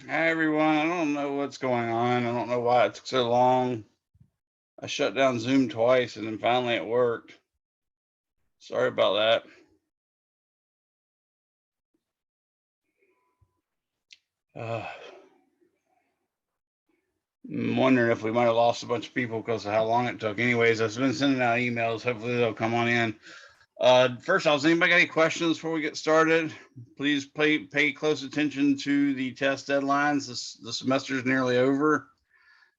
Hi everyone. I don't know what's going on. I don't know why it took so long. I shut down Zoom twice and then finally it worked. Sorry about that. I'm wondering if we might have lost a bunch of people because of how long it took. Anyways, I've been sending out emails. Hopefully they'll come on in. First off, does anybody got any questions before we get started? Please pay close attention to the test deadlines. The semester is nearly over.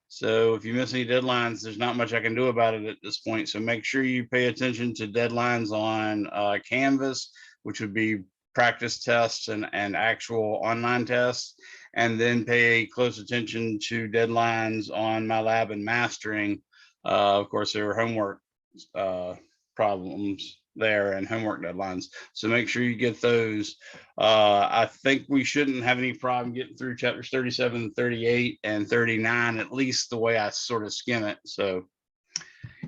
So if you miss any deadlines, there's not much I can do about it at this point. So make sure you pay attention to deadlines on Canvas, which would be practice tests and actual online tests. And then pay close attention to deadlines on my lab and mastering. Of course, there are homework problems there and homework deadlines. So make sure you get those. I think we shouldn't have any problem getting through chapters 37, 38, and 39, at least the way I sort of skim it. So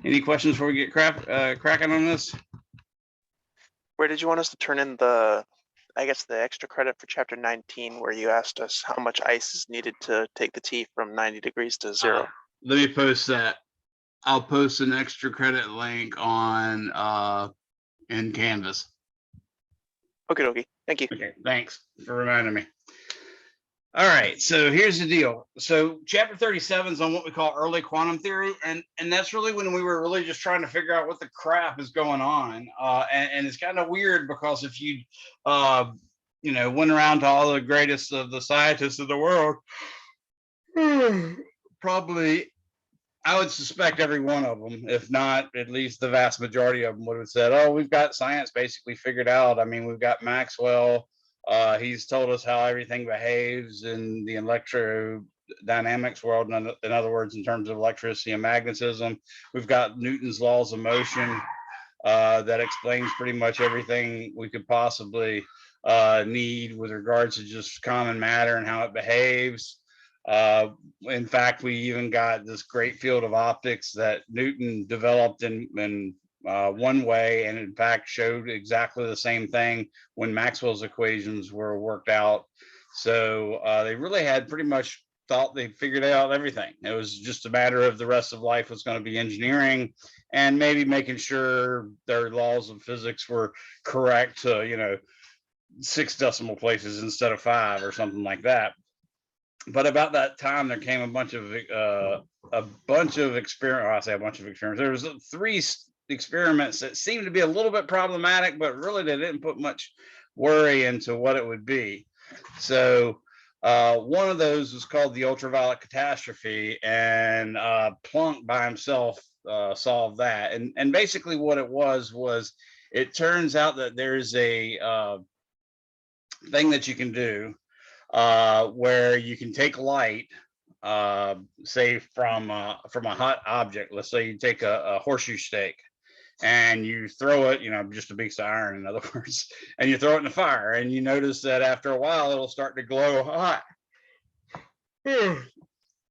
any questions before we get cracking on this? Where did you want us to turn in the extra credit for chapter 19, where you asked us how much ice is needed to take the T from 90 degrees to 0? Let me post that. I'll post an extra credit link on in Canvas. Okay, thank you. Okay, thanks for reminding me. All right, so here's the deal. So chapter 37 is on what we call early quantum theory, and that's really when we were really just trying to figure out what the crap is going on. And it's kind of weird because if you went around to all the greatest of the scientists of the world, probably I would suspect every one of them, if not at least the vast majority of them, would have said, "Oh, we've got science basically figured out." I mean, we've got Maxwell. He's told us how everything behaves in the electrodynamics world. In other words, in terms of electricity and magnetism, we've got Newton's laws of motion that explains pretty much everything we could possibly need with regards to just common matter and how it behaves. In fact, we even got this great field of optics that Newton developed in one way, and in fact showed exactly the same thing when Maxwell's equations were worked out. So they really had pretty much thought they figured out everything. It was just a matter of the rest of life was going to be engineering and maybe making sure their laws of physics were correct to 6 decimal places instead of 5 or something like that. But about that time, there came a bunch of experiments. I say a bunch of experiments. There was 3 experiments that seemed to be a little bit problematic, but really they didn't put much worry into what it would be. So one of those was called the Ultraviolet Catastrophe, and Planck by himself solved that. And basically what it was it turns out that there's a thing that you can do where you can take light, say from a hot object. Let's say you take a horseshoe stake and you throw it, just a piece of iron, in other words, and you throw it in the fire, and you notice that after a while it'll start to glow hot.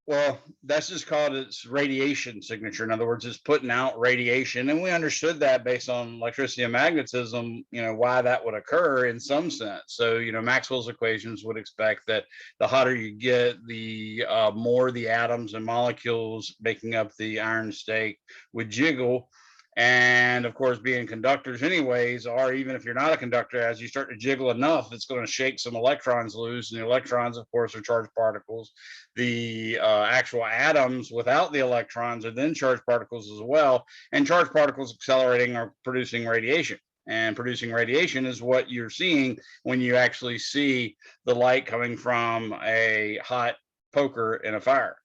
Well, that's just called its radiation signature. In other words, it's putting out radiation. And we understood that based on electricity and magnetism, why that would occur in some sense. So, Maxwell's equations would expect that the hotter you get, the more the atoms and molecules making up the iron stake would jiggle. And of course, being conductors anyways, or even if you're not a conductor, as you start to jiggle enough, it's going to shake some electrons loose. And the electrons, of course, are charged particles. The actual atoms without the electrons are then charged particles as well. And charged particles accelerating are producing radiation. And producing radiation is what you're seeing when you actually see the light coming from a hot poker in a fire.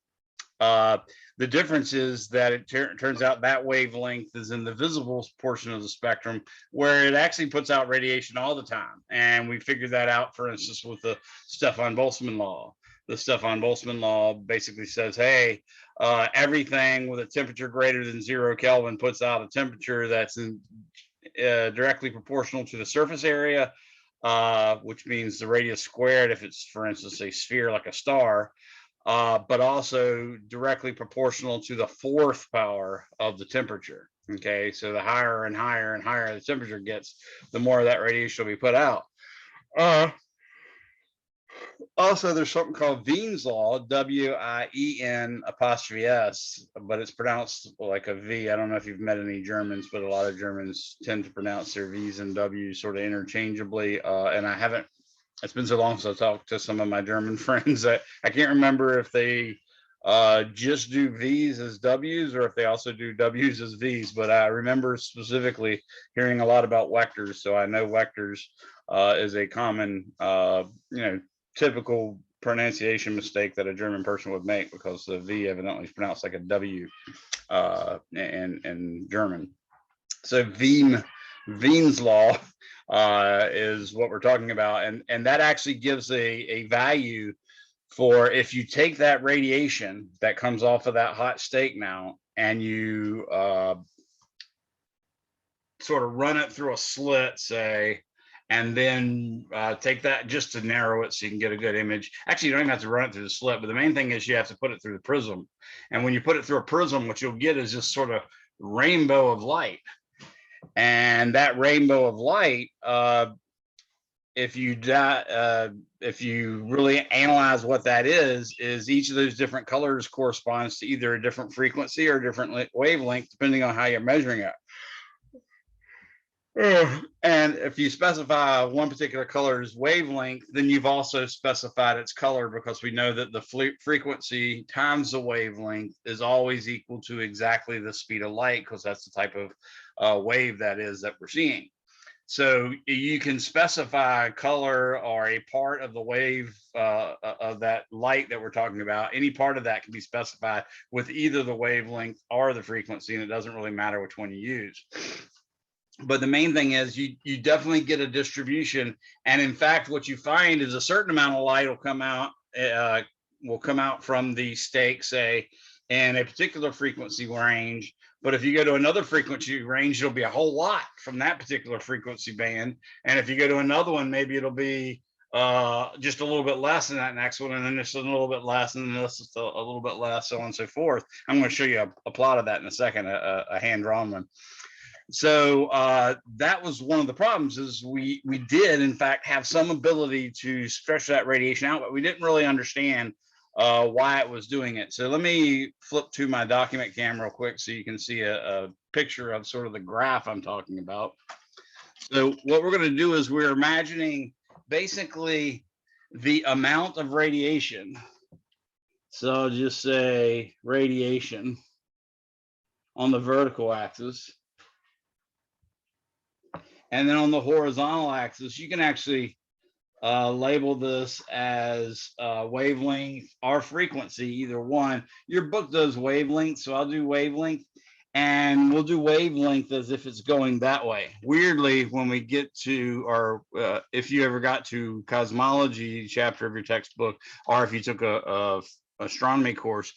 The difference is that it turns out that wavelength is in the visible portion of the spectrum, where it actually puts out radiation all the time. And we figured that out, for instance, with the Stefan-Boltzmann law. The Stefan-Boltzmann law basically says, hey, everything with a temperature greater than 0 Kelvin puts out a temperature that's directly proportional to the surface area, which means the radius squared if it's, for instance, a sphere like a star. But also directly proportional to the 4th power of the temperature. Okay, so the higher and higher and higher the temperature gets, the more of that radiation will be put out. Also, there's something called Wien's law, W-I-E-N''S, but it's pronounced like a V. I don't know if you've met any Germans, but a lot of Germans tend to pronounce their V's and W's sort of interchangeably. And I haven't, it's been so long since I talked to some of my German friends that I can't remember if they just do V's as W's or if they also do W's as V's. But I remember specifically hearing a lot about vectors. So I know vectors is a common, typical pronunciation mistake that a German person would make because the V evidently is pronounced like a W in German. So Wien's law is what we're talking about, and that actually gives a value for if you take that radiation that comes off of that hot steak now and you sort of run it through a slit, say, and then take that just to narrow it so you can get a good image. Actually, you don't even have to run it through the slit, but the main thing is you have to put it through the prism. And when you put it through a prism, what you'll get is this sort of rainbow of light. And that rainbow of light, if you really analyze what that is each of those different colors corresponds to either a different frequency or a different wavelength, depending on how you're measuring it. And if you specify one particular color's wavelength, then you've also specified its color, because we know that the frequency times the wavelength is always equal to exactly the speed of light, because that's the type of wave that is that we're seeing. So you can specify color or a part of the wave of that light that we're talking about. Any part of that can be specified with either the wavelength or the frequency, and it doesn't really matter which one you use. But the main thing is you definitely get a distribution. And in fact, what you find is a certain amount of light will come out from the steak, say, in a particular frequency range. But if you go to another frequency range, it'll be a whole lot from that particular frequency band. And if you go to another one, maybe it'll be just a little bit less than that next one, and then just a little bit less, and then this is a little bit less, so on and so forth. I'm going to show you a plot of that in a second, a hand-drawn one. So that was one of the problems, is we did in fact have some ability to stretch that radiation out, but we didn't really understand why it was doing it. So let me flip to my document cam real quick so you can see a picture of sort of the graph I'm talking about. So what we're going to do is we're imagining basically the amount of radiation. So I'll just say radiation on the vertical axis. And then on the horizontal axis, you can actually label this as wavelength or frequency, either one. Your book does wavelength, so I'll do wavelength. And we'll do wavelength as if it's going that way. Weirdly, when we get to, or if you ever got to cosmology chapter of your textbook, or if you took a astronomy course,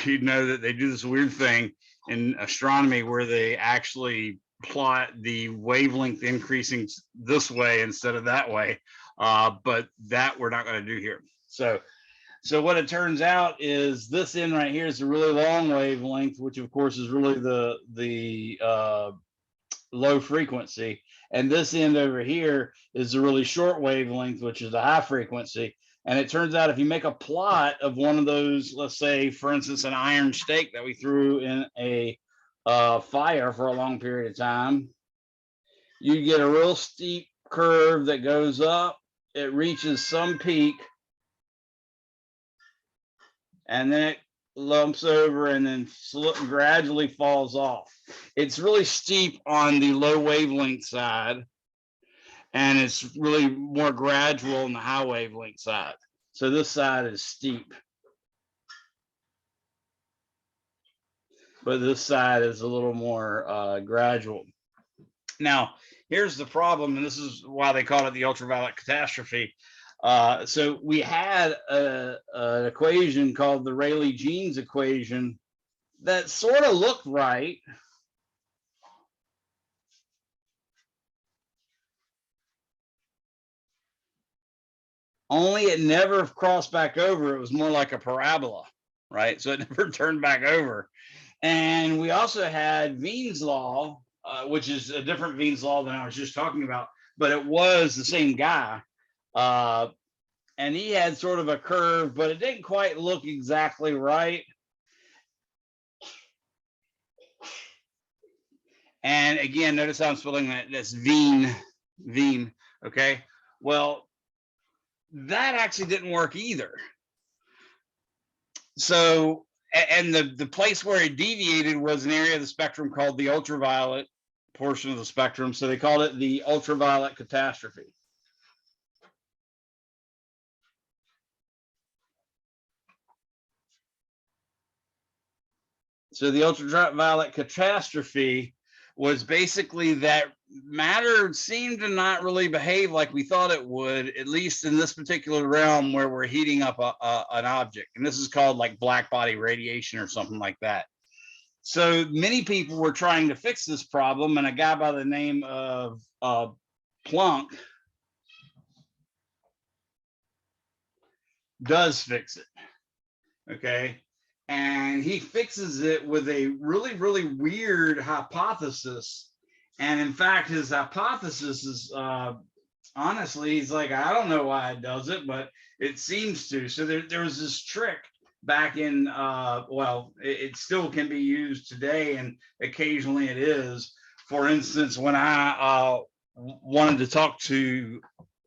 you'd know that they do this weird thing in astronomy where they actually plot the wavelength increasing this way instead of that way, but that we're not going to do here. So what it turns out is this end right here is a really long wavelength, which of course is really the low frequency, and this end over here is a really short wavelength, which is the high frequency. And it turns out if you make a plot of one of those, let's say for instance an iron steak that we threw in a fire for a long period of time, you get a real steep curve that goes up, it reaches some peak, and then it lumps over and then gradually falls off. It's really steep on the low wavelength side, and it's really more gradual on the high wavelength side. So this side is steep, but this side is a little more gradual. Now, here's the problem, and this is why they call it the ultraviolet catastrophe. So we had an equation called the Rayleigh-Jeans equation that sort of looked right. Only it never crossed back over. It was more like a parabola, right? So it never turned back over. And we also had Wien's law, which is a different Wien's law than I was just talking about, but it was the same guy. and he had sort of a curve, but it didn't quite look exactly right. And again, notice how I'm spelling that. That's Veen. Okay. Well, that actually didn't work either. So, and the place where it deviated was an area of the spectrum called the ultraviolet portion of the spectrum. So they called it the ultraviolet catastrophe. So the ultraviolet catastrophe was basically that matter seemed to not really behave like we thought it would, at least in this particular realm where we're heating up an object. And this is called like black body radiation or something like that. So many people were trying to fix this problem, and a guy by the name of Planck does fix it. Okay. And he fixes it with a really, really weird hypothesis. And in fact, his hypothesis is honestly, he's like, I don't know why it does it, but it seems to. So there was this trick back in, well, it still can be used today, and occasionally it is. For instance, when I wanted to talk to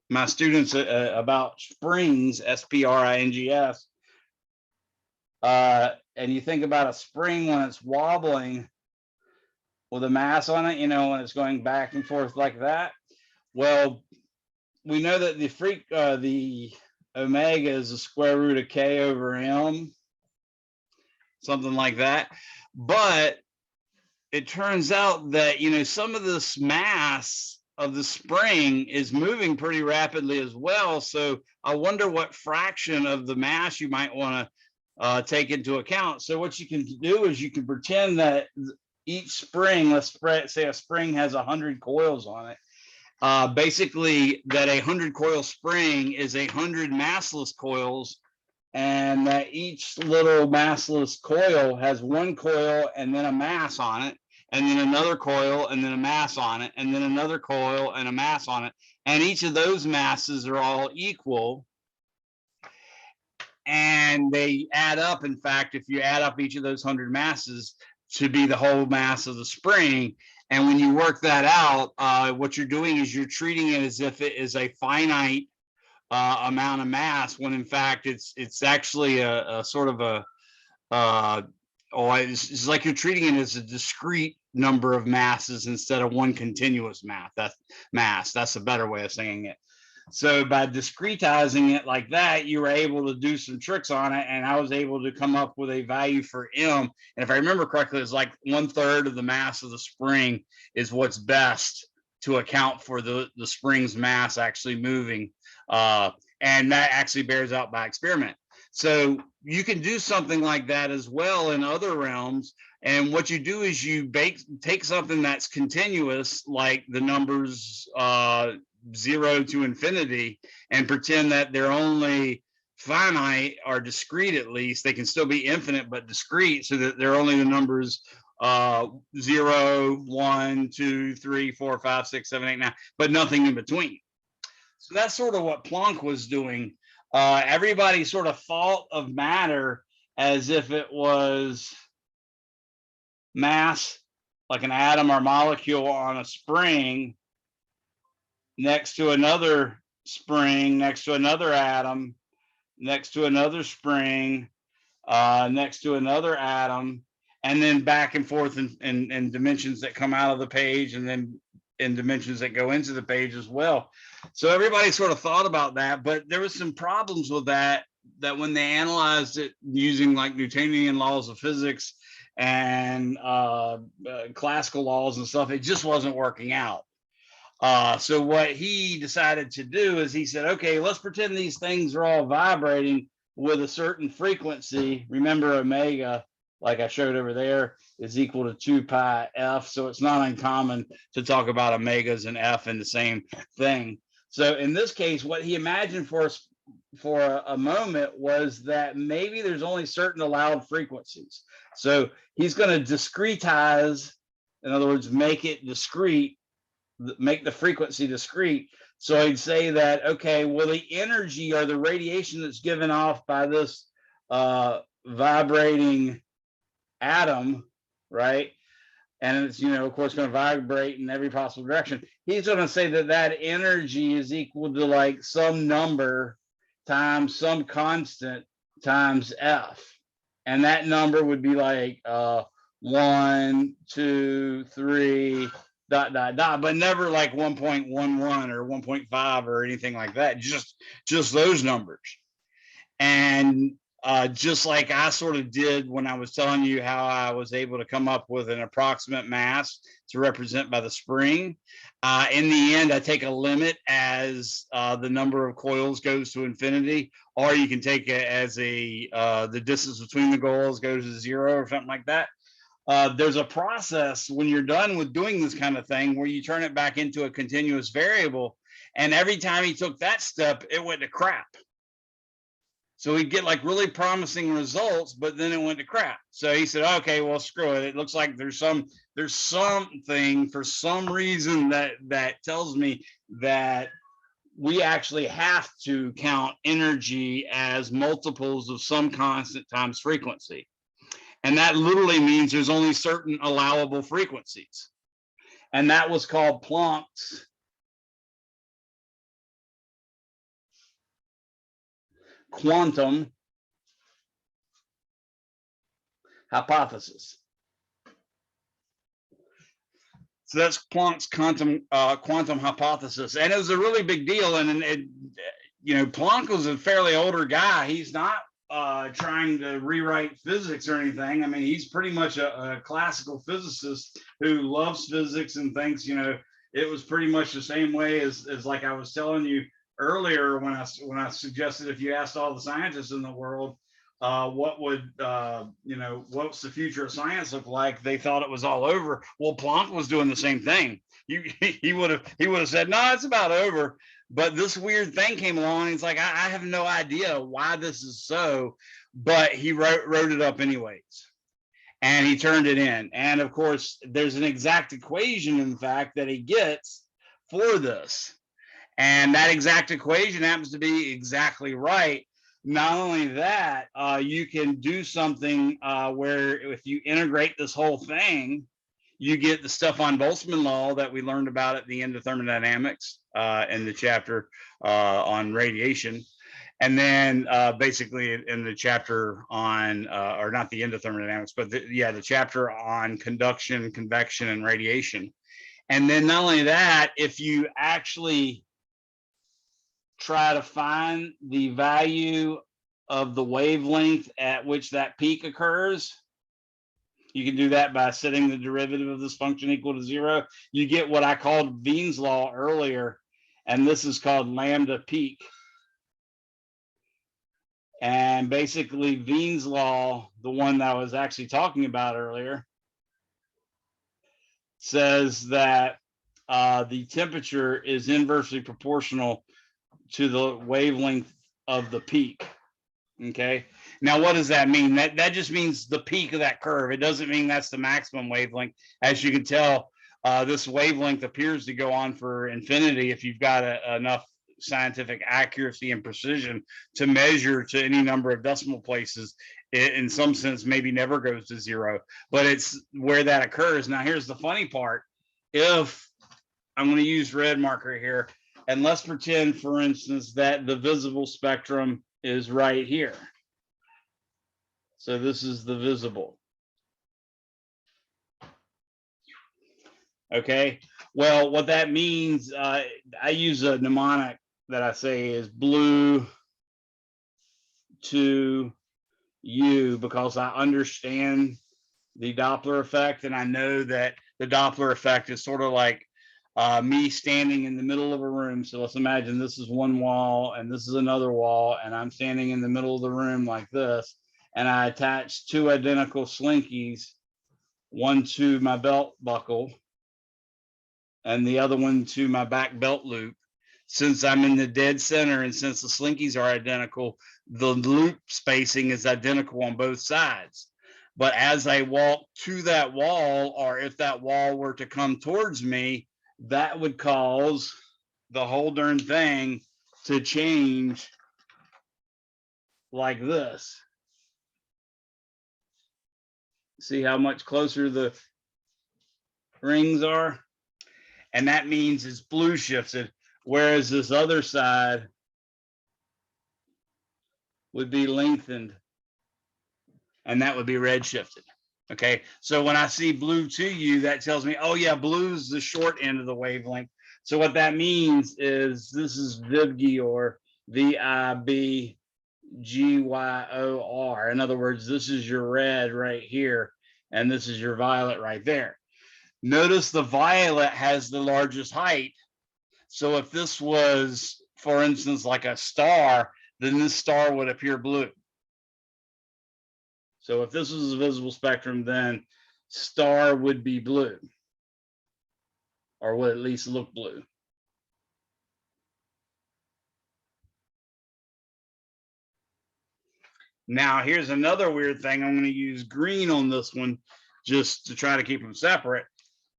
my students about springs, S-P-R-I-N-G-S, and you think about a spring when it's wobbling with a mass on it, you know, when it's going back and forth like that. Well, we know that the omega is the square root of k over m, something like that. But it turns out that, you know, some of this mass of the spring is moving pretty rapidly as well. So I wonder what fraction of the mass you might want to take into account. So what you can do is you can pretend that each spring, let's say a spring has 100 coils on it. Basically, that 100 coil spring is 100 massless coils, and that each little massless coil has one coil and then a mass on it, and then another coil and then a mass on it, and then another coil and a mass on it. And each of those masses are all equal. And they add up. In fact, if you add up each of those 100 masses to be the whole mass of the spring, and when you work that out, what you're doing is you're treating it as if it is a finite amount of mass, when in fact it's actually a sort of a it's like you're treating it as a discrete number of masses instead of one continuous mass. That's a better way of saying it. So by discretizing it like that, you were able to do some tricks on it, and I was able to come up with a value for M. And if I remember correctly, it's like 1/3 of the mass of the spring is what's best to account for the spring's mass actually moving. And that actually bears out by experiment. So you can do something like that as well in other realms. And what you do is you take something that's continuous, like the numbers 0 to infinity, and pretend that they're only finite or discrete. At least they can still be infinite but discrete, so that they're only the numbers 0, 1, 2, 3, 4, 5, 6, 7, 8, 9, but nothing in between. So that's sort of what Planck was doing. Everybody sort of thought of matter as if it was mass, like an atom or molecule on a spring, next to another spring, next to another atom, next to another spring, next to another atom, and then back and forth in dimensions that come out of the page, and then in dimensions that go into the page as well. So everybody sort of thought about that, but there was some problems with that when they analyzed it using like Newtonian laws of physics and classical laws and stuff, it just wasn't working out. So what he decided to do is he said, okay, let's pretend these things are all vibrating with a certain frequency. Remember, omega, like I showed over there, is equal to 2 pi f. So it's not uncommon to talk about omegas and f in the same thing. So in this case, what he imagined for a moment was that maybe there's only certain allowed frequencies. So he's going to discretize, in other words, make it discrete, make the frequency discrete, So I'd say that, okay, well, the energy or the radiation that's given off by this vibrating atom, right? And it's, of course, going to vibrate in every possible direction. He's going to say that that energy is equal to like some number times some constant times F. And that number would be like 1, 2, 3, ... but never like 1.11 or 1.5 or anything like that. Just those numbers. And just like I sort of did when I was telling you how I was able to come up with an approximate mass to represent by the spring, in the end, I take a limit as the number of coils goes to infinity, or you can take it as the distance between the coils goes to 0 or something like that. There's a process when you're done with doing this kind of thing where you turn it back into a continuous variable. And every time he took that step, it went to crap. So he'd get like really promising results, but then it went to crap. So he said, okay, well, screw it. It looks like there's something for some reason that tells me that we actually have to count energy as multiples of some constant times frequency. And that literally means there's only certain allowable frequencies. And that was called Planck's quantum hypothesis. So that's Planck's quantum hypothesis, and it was a really big deal. And Planck was a fairly older guy. He's not trying to rewrite physics or anything. I mean, he's pretty much a classical physicist who loves physics and thinks, it was pretty much the same way as like I was telling you earlier when I suggested if you asked all the scientists in the world, what's the future of science look like, they thought it was all over. Well, Planck was doing the same thing. He would have said, no, it's about over. But this weird thing came along, and he's like, I have no idea why this is so, but he wrote it up anyways, and he turned it in. And of course, there's an exact equation, in fact, that he gets for this, and that exact equation happens to be exactly right. Not only that, you can do something where if you integrate this whole thing, you get the Stefan-Boltzmann law that we learned about at the end of thermodynamics in the chapter on radiation. And then basically in the chapter on, or not the end of thermodynamics, but the chapter on conduction, convection, and radiation. And then not only that, if you actually try to find the value of the wavelength at which that peak occurs, you can do that by setting the derivative of this function equal to 0. You get what I called Wien's law earlier, and this is called lambda peak. And basically Wien's law, the one that I was actually talking about earlier, says that the temperature is inversely proportional to the wavelength of the peak. Okay, now what does that mean? That just means the peak of that curve. It doesn't mean that's the maximum wavelength. As you can tell, this wavelength appears to go on for infinity if you've got enough scientific accuracy and precision to measure to any number of decimal places. It, in some sense, maybe never goes to 0, but it's where that occurs. Now, here's the funny part. If I'm going to use red marker here, and let's pretend, for instance, that the visible spectrum is right here. So this is the visible. Okay, well, what that means, I use a mnemonic that I say is blue to you, because I understand the Doppler effect, and I know that the Doppler effect is sort of like me standing in the middle of a room. So let's imagine this is one wall and this is another wall, and I'm standing in the middle of the room like this, and I attach 2 identical slinkies, one to my belt buckle and the other one to my back belt loop. Since I'm in the dead center and since the slinkies are identical, the loop spacing is identical on both sides. But as I walk to that wall, or if that wall were to come towards me, that would cause the whole darn thing to change like this. See how much closer the rings are? And that means it's blue shifted, whereas this other side would be lengthened, and that would be red shifted. Okay, so when I see blue 2U, that tells me, oh yeah, blue is the short end of the wavelength. So what that means is this is VIBGYOR, VIBGYOR. In other words, this is your red right here, and this is your violet right there. Notice the violet has the largest height. So if this was, for instance, like a star, then this star would appear blue. So if this was a visible spectrum, then star would be blue, or would at least look blue. Now, here's another weird thing. I'm going to use green on this one just to try to keep them separate.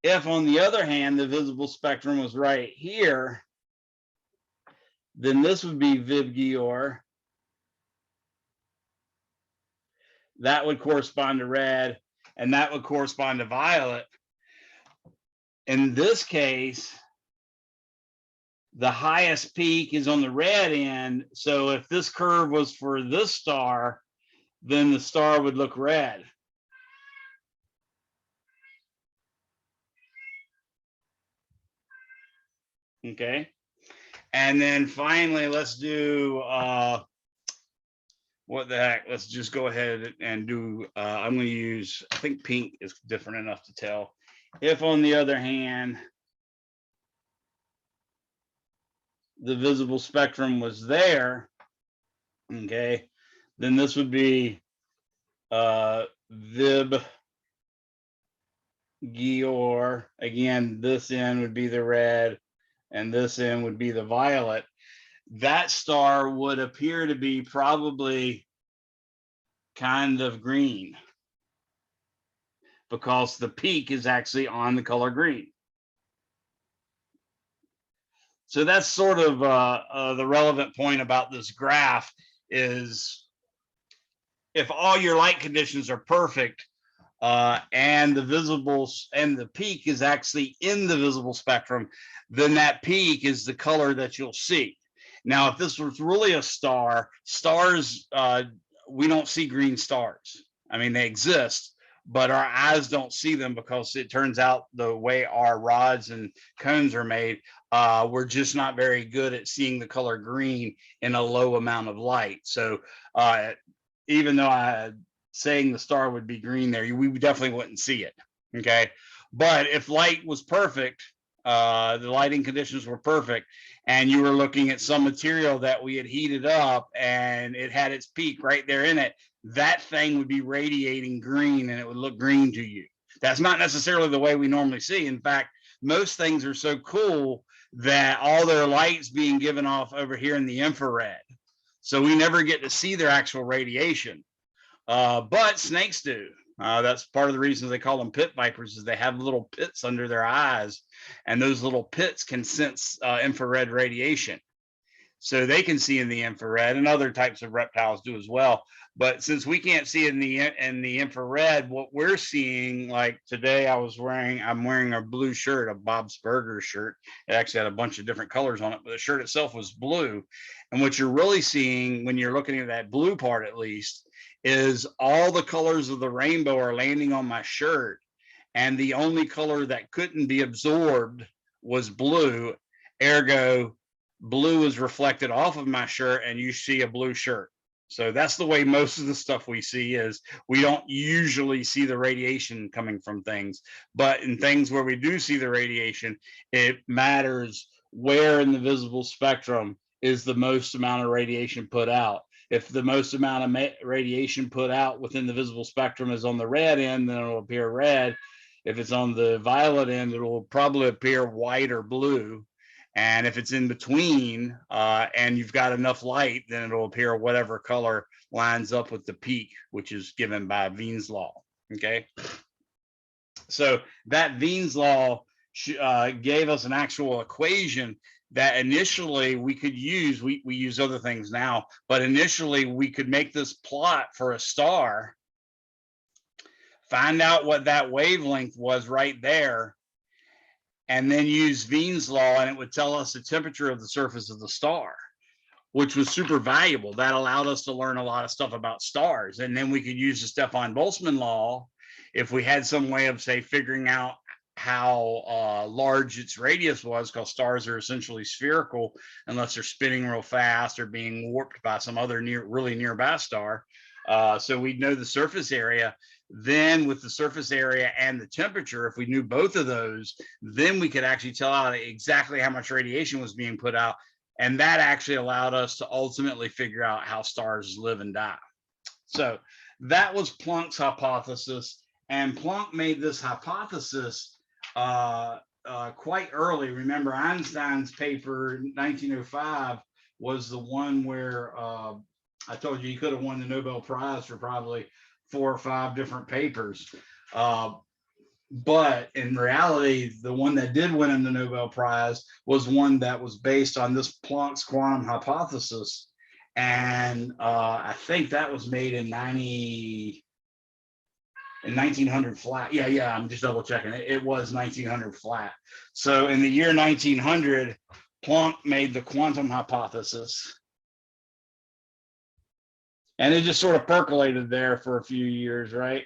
If, on the other hand, the visible spectrum was right here, then this would be VIBGYOR. That would correspond to red, and that would correspond to violet. In this case, the highest peak is on the red end. So if this curve was for this star, then the star would look red. Okay. And then finally, let's do, what the heck? Let's just go ahead and do, I'm going to use, I think pink is different enough to tell. If, on the other hand, the visible spectrum was there, okay, then this would be VIBGYOR. Again, this end would be the red, and this end would be the violet. That star would appear to be probably kind of green because the peak is actually on the color green. So that's sort of the relevant point about this graph is if all your light conditions are perfect and the visible and the peak is actually in the visible spectrum, then that peak is the color that you'll see. Now, if this was really a star, stars, we don't see green stars. I mean, they exist, but our eyes don't see them because it turns out the way our rods and cones are made, we're just not very good at seeing the color green in a low amount of light. So even though saying the star would be green there, we definitely wouldn't see it. Okay. But if light was perfect, the lighting conditions were perfect, and you were looking at some material that we had heated up and it had its peak right there in it, that thing would be radiating green and it would look green to you. That's not necessarily the way we normally see. In fact, most things are so cool that all their light's being given off over here in the infrared. So we never get to see their actual radiation. But snakes do. That's part of the reason they call them pit vipers, is they have little pits under their eyes, and those little pits can sense infrared radiation. So they can see in the infrared, and other types of reptiles do as well. But since we can't see in the infrared, what we're seeing, like today I'm wearing a blue shirt, a Bob's Burgers shirt. It actually had a bunch of different colors on it, but the shirt itself was blue. And what you're really seeing when you're looking at that blue part, at least, is all the colors of the rainbow are landing on my shirt, and the only color that couldn't be absorbed was blue. Ergo, blue is reflected off of my shirt and you see a blue shirt. So that's the way most of the stuff we see is. We don't usually see the radiation coming from things, but in things where we do see the radiation, it matters where in the visible spectrum is the most amount of radiation put out. If the most amount of radiation put out within the visible spectrum is on the red end, then it'll appear red. If it's on the violet end, it will probably appear white or blue. And if it's in between and you've got enough light, then it'll appear whatever color lines up with the peak, which is given by Wien's law. Okay. So that Wien's law gave us an actual equation that initially we could use, we use other things now, but initially we could make this plot for a star, find out what that wavelength was right there, and then use Wien's law, and it would tell us the temperature of the surface of the star, which was super valuable. That allowed us to learn a lot of stuff about stars. And then we could use the Stefan-Boltzmann law if we had some way of, say, figuring out how large its radius was, because stars are essentially spherical unless they're spinning real fast or being warped by some other really nearby star. So we'd know the surface area. Then with the surface area and the temperature, if we knew both of those, then we could actually tell out exactly how much radiation was being put out. And that actually allowed us to ultimately figure out how stars live and die. So that was Planck's hypothesis. And Planck made this hypothesis quite early. Remember, Einstein's paper, 1905, was the one where I told you he could have won the Nobel Prize for probably 4 or 5 different papers. But in reality, the one that did win him the Nobel Prize was one that was based on this Planck's quantum hypothesis. And I think that was made in 1900 flat. Yeah, I'm just double checking. It was 1900 flat. So in the year 1900, Planck made the quantum hypothesis. And it just sort of percolated there for a few years, right?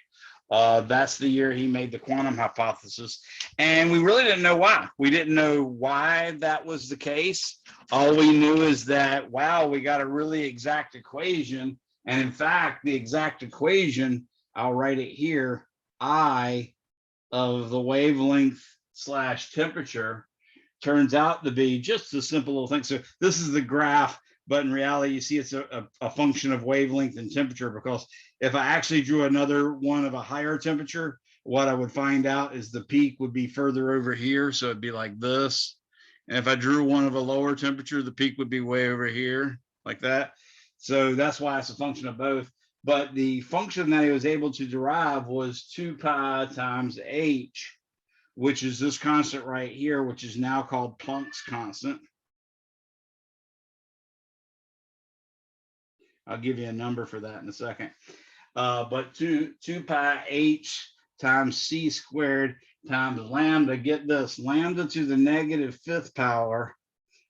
That's the year he made the quantum hypothesis. And we really didn't know why. We didn't know why that was the case. All we knew is that, wow, we got a really exact equation. And in fact, the exact equation, I'll write it here, I of the wavelength / temperature turns out to be just a simple little thing. So this is the graph, but in reality, you see it's a function of wavelength and temperature, because if I actually drew another one of a higher temperature, what I would find out is the peak would be further over here. So it'd be like this. And if I drew one of a lower temperature, the peak would be way over here, like that. So that's why it's a function of both. But the function that he was able to derive was 2 pi times h, which is this constant right here, which is now called Planck's constant. I'll give you a number for that in a second. But 2 pi h times c squared times lambda, get this, lambda to the -5th power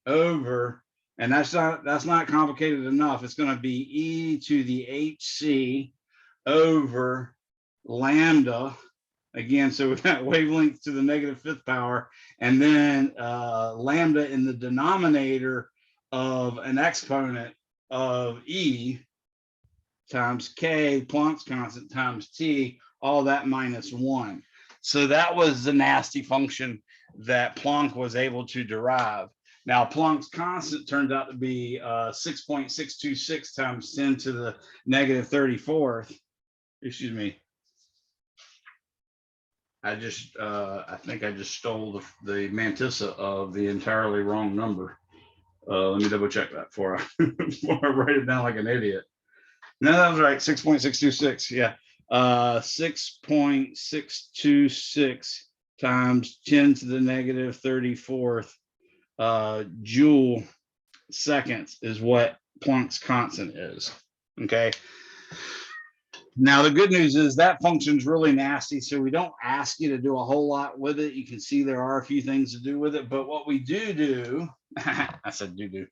over, and that's not complicated enough. It's going to be e to the hc over lambda. Again, so we've got wavelength to the -5th power, and then lambda in the denominator of an exponent of e times k, Planck's constant, times t, all that -1. So that was the nasty function that Planck was able to derive. Now, Planck's constant turned out to be 6.626 times 10 to the -34th. Excuse me. I think I just stole the mantissa of the entirely wrong number. Let me double check that before I write it down like an idiot. No, that was right. 6.626. Yeah. 6.626 times 10 to the -34th joule seconds is what Planck's constant is. Okay. Now, the good news is that function's really nasty, so we don't ask you to do a whole lot with it. You can see there are a few things to do with it, but what we do, I said do.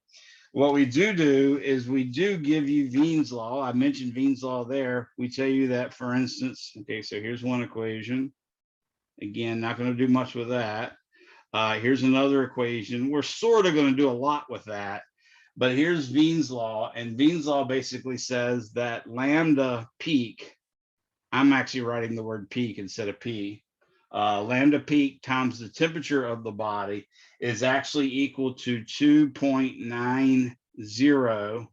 What we do is we do give you Wien's law. I mentioned Wien's law there. We tell you that, for instance, okay, so here's one equation. Again, not going to do much with that. Here's another equation. We're sort of going to do a lot with that. But here's Wien's law, and Wien's law basically says that lambda peak, I'm actually writing the word peak instead of p, lambda peak times the temperature of the body is actually equal to 2.90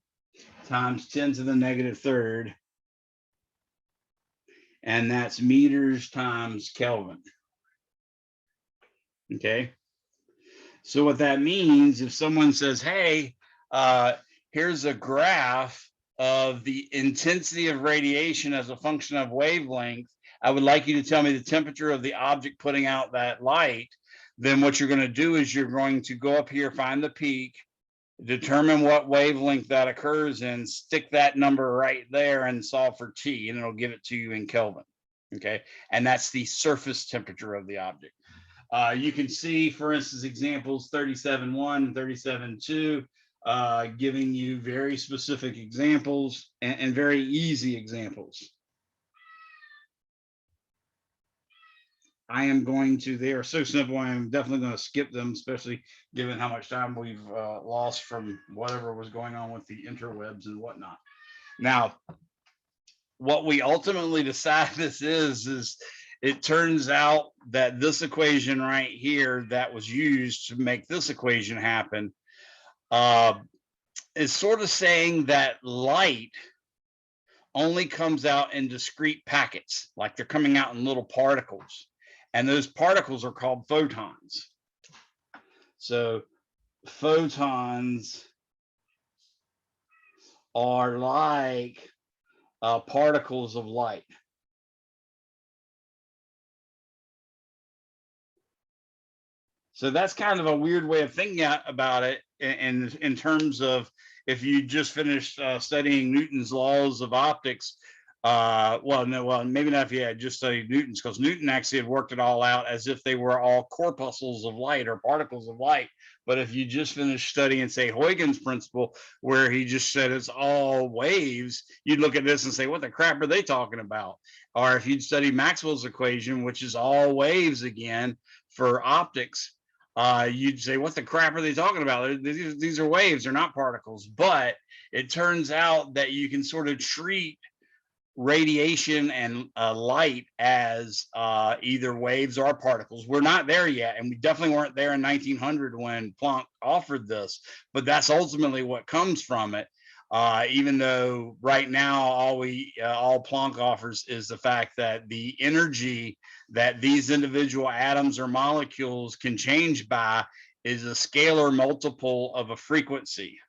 times 10 to the -3rd, and that's meters times Kelvin. Okay, so what that means, if someone says, hey, here's a graph of the intensity of radiation as a function of wavelength, I would like you to tell me the temperature of the object putting out that light, then what you're going to do is you're going to go up here, find the peak, determine what wavelength that occurs in, stick that number right there and solve for T, and it'll give it to you in Kelvin. Okay, and that's the surface temperature of the object. You can see, for instance, examples 37.1, 37.2, giving you very specific examples and very easy examples. I am going to, they are so simple, I am definitely going to skip them, especially given how much time we've lost from whatever was going on with the interwebs and whatnot. Now, what we ultimately decide this is it turns out that this equation right here that was used to make this equation happen is sort of saying that light only comes out in discrete packets, like they're coming out in little particles. And those particles are called photons. So photons are like particles of light. So that's kind of a weird way of thinking about it in terms of if you just finished studying Newton's laws of optics. Well, maybe not if you had just studied Newton's, because Newton actually had worked it all out as if they were all corpuscles of light or particles of light. But if you just finished studying, say, Huygens principle, where he just said it's all waves, you'd look at this and say, what the crap are they talking about? Or if you'd study Maxwell's equation, which is all waves again for optics, you'd say, what the crap are they talking about? These are waves, they're not particles. But it turns out that you can sort of treat radiation and light as either waves or particles. We're not there yet, and we definitely weren't there in 1900 when Planck offered this, but that's ultimately what comes from it. Even though right now all Planck offers is the fact that the energy that these individual atoms or molecules can change by is a scalar multiple of a frequency.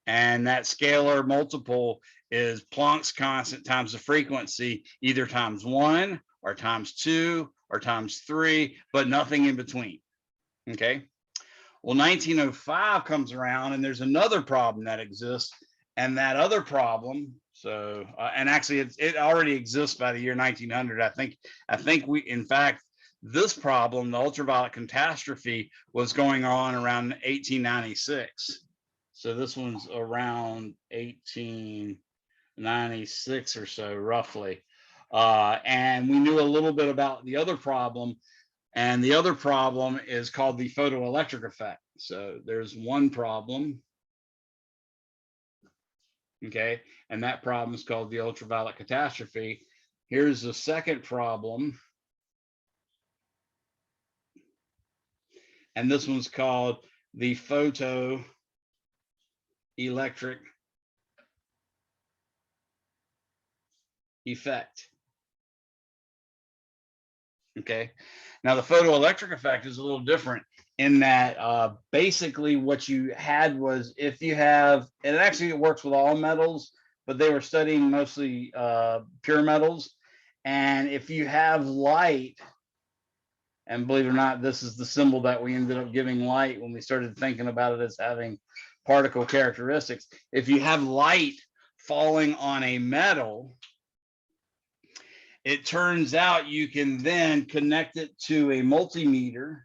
And that scalar multiple is Planck's constant times the frequency, either times 1 or times 2 or times 3, but nothing in between. Okay. Well, 1905 comes around and there's another problem that exists, and that other problem, so and actually it already exists by the year 1900. I think we, in fact, this problem, the ultraviolet catastrophe, was going on around 1896. So this one's around 1896 or so, roughly. And we knew a little bit about the other problem, and the other problem is called the photoelectric effect. So there's one problem, okay, and that problem is called the ultraviolet catastrophe. Here's the second problem, and this one's called the photoelectric effect. Okay, now the photoelectric effect is a little different in that basically what you had was, if you have, and actually it works with all metals, but they were studying mostly pure metals, and if you have light, and believe it or not, this is the symbol that we ended up giving light when we started thinking about it as having particle characteristics. If you have light falling on a metal, it turns out you can then connect it to a multimeter,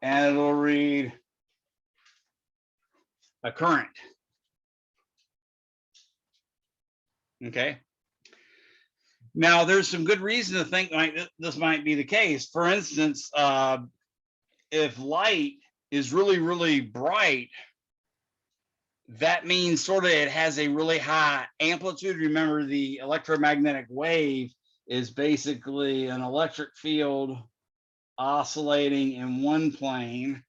and it'll read a current. Okay. Now, there's some good reason to think like this might be the case. For instance, if light is really, really bright, that means sort of it has a really high amplitude. Remember, the electromagnetic wave is basically an electric field oscillating in one plane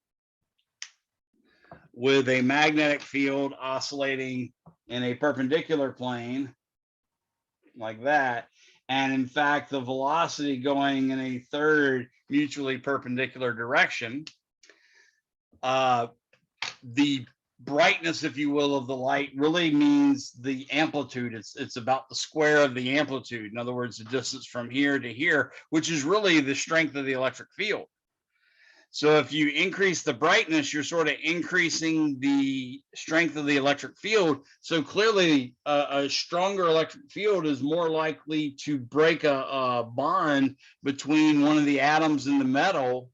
with a magnetic field oscillating in a perpendicular plane like that. And in fact, the velocity going in a third mutually perpendicular direction. The brightness, if you will, of the light really means the amplitude. It's about the square of the amplitude. In other words, the distance from here to here, which is really the strength of the electric field. So if you increase the brightness, you're sort of increasing the strength of the electric field. So clearly, a stronger electric field is more likely to break a bond between one of the atoms in the metal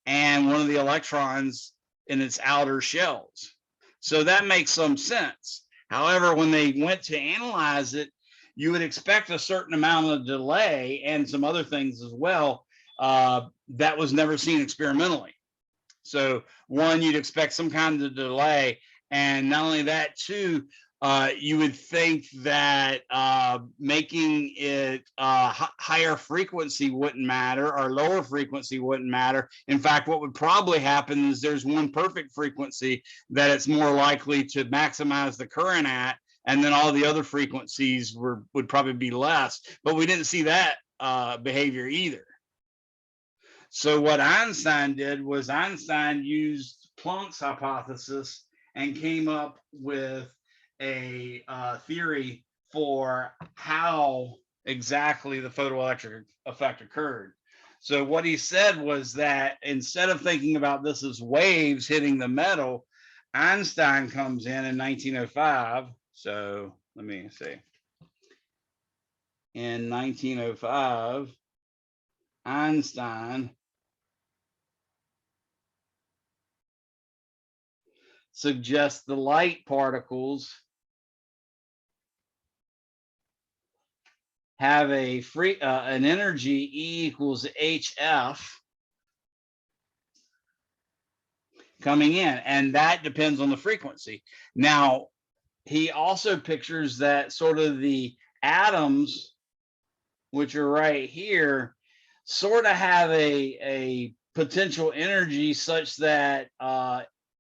and one of the electrons in its outer shells. So that makes some sense. However, when they went to analyze it, you would expect a certain amount of delay and some other things as well. That was never seen experimentally. So one, you'd expect some kind of delay. And not only that, too, you would think that making it higher frequency wouldn't matter, or lower frequency wouldn't matter. In fact, what would probably happen is there's one perfect frequency that it's more likely to maximize the current at, and then all the other frequencies would probably be less. But we didn't see that behavior either. So what Einstein did was Einstein used Planck's hypothesis and came up with a theory for how exactly the photoelectric effect occurred. So what he said was that instead of thinking about this as waves hitting the metal, Einstein comes in 1905. So let me see. In 1905, Einstein suggests the light particles have a an energy E equals HF coming in, and that depends on the frequency. Now, he also pictures that sort of the atoms, which are right here, sort of have a potential energy such that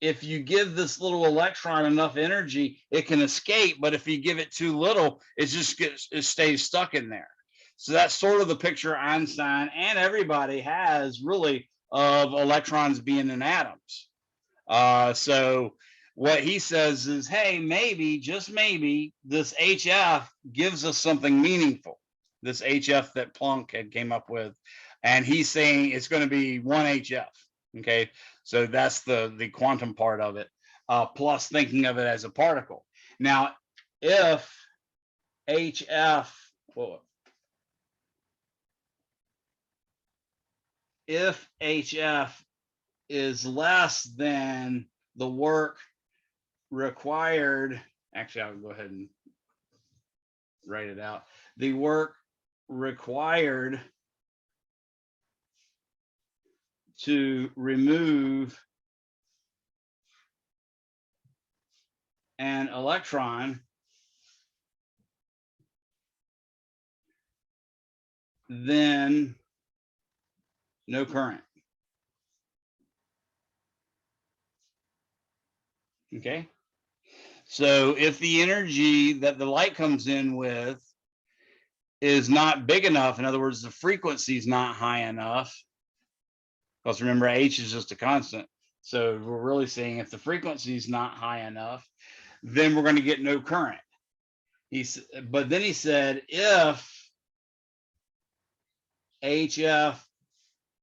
if you give this little electron enough energy, it can escape. But if you give it too little, it stays stuck in there. So that's sort of the picture Einstein and everybody has really of electrons being in atoms. So what he says is, hey, maybe, just maybe, this HF gives us something meaningful. This HF that Planck had came up with. And he's saying it's going to be 1 HF. Okay, so that's the quantum part of it, plus thinking of it as a particle. Now, if HF, if HF is less than the work required, actually, I'll go ahead and write it out. The work required to remove an electron, then no current. Okay. So if the energy that the light comes in with is not big enough, in other words, the frequency is not high enough, because remember, H is just a constant. So we're really saying if the frequency is not high enough, then we're going to get no current. But then he said, if HF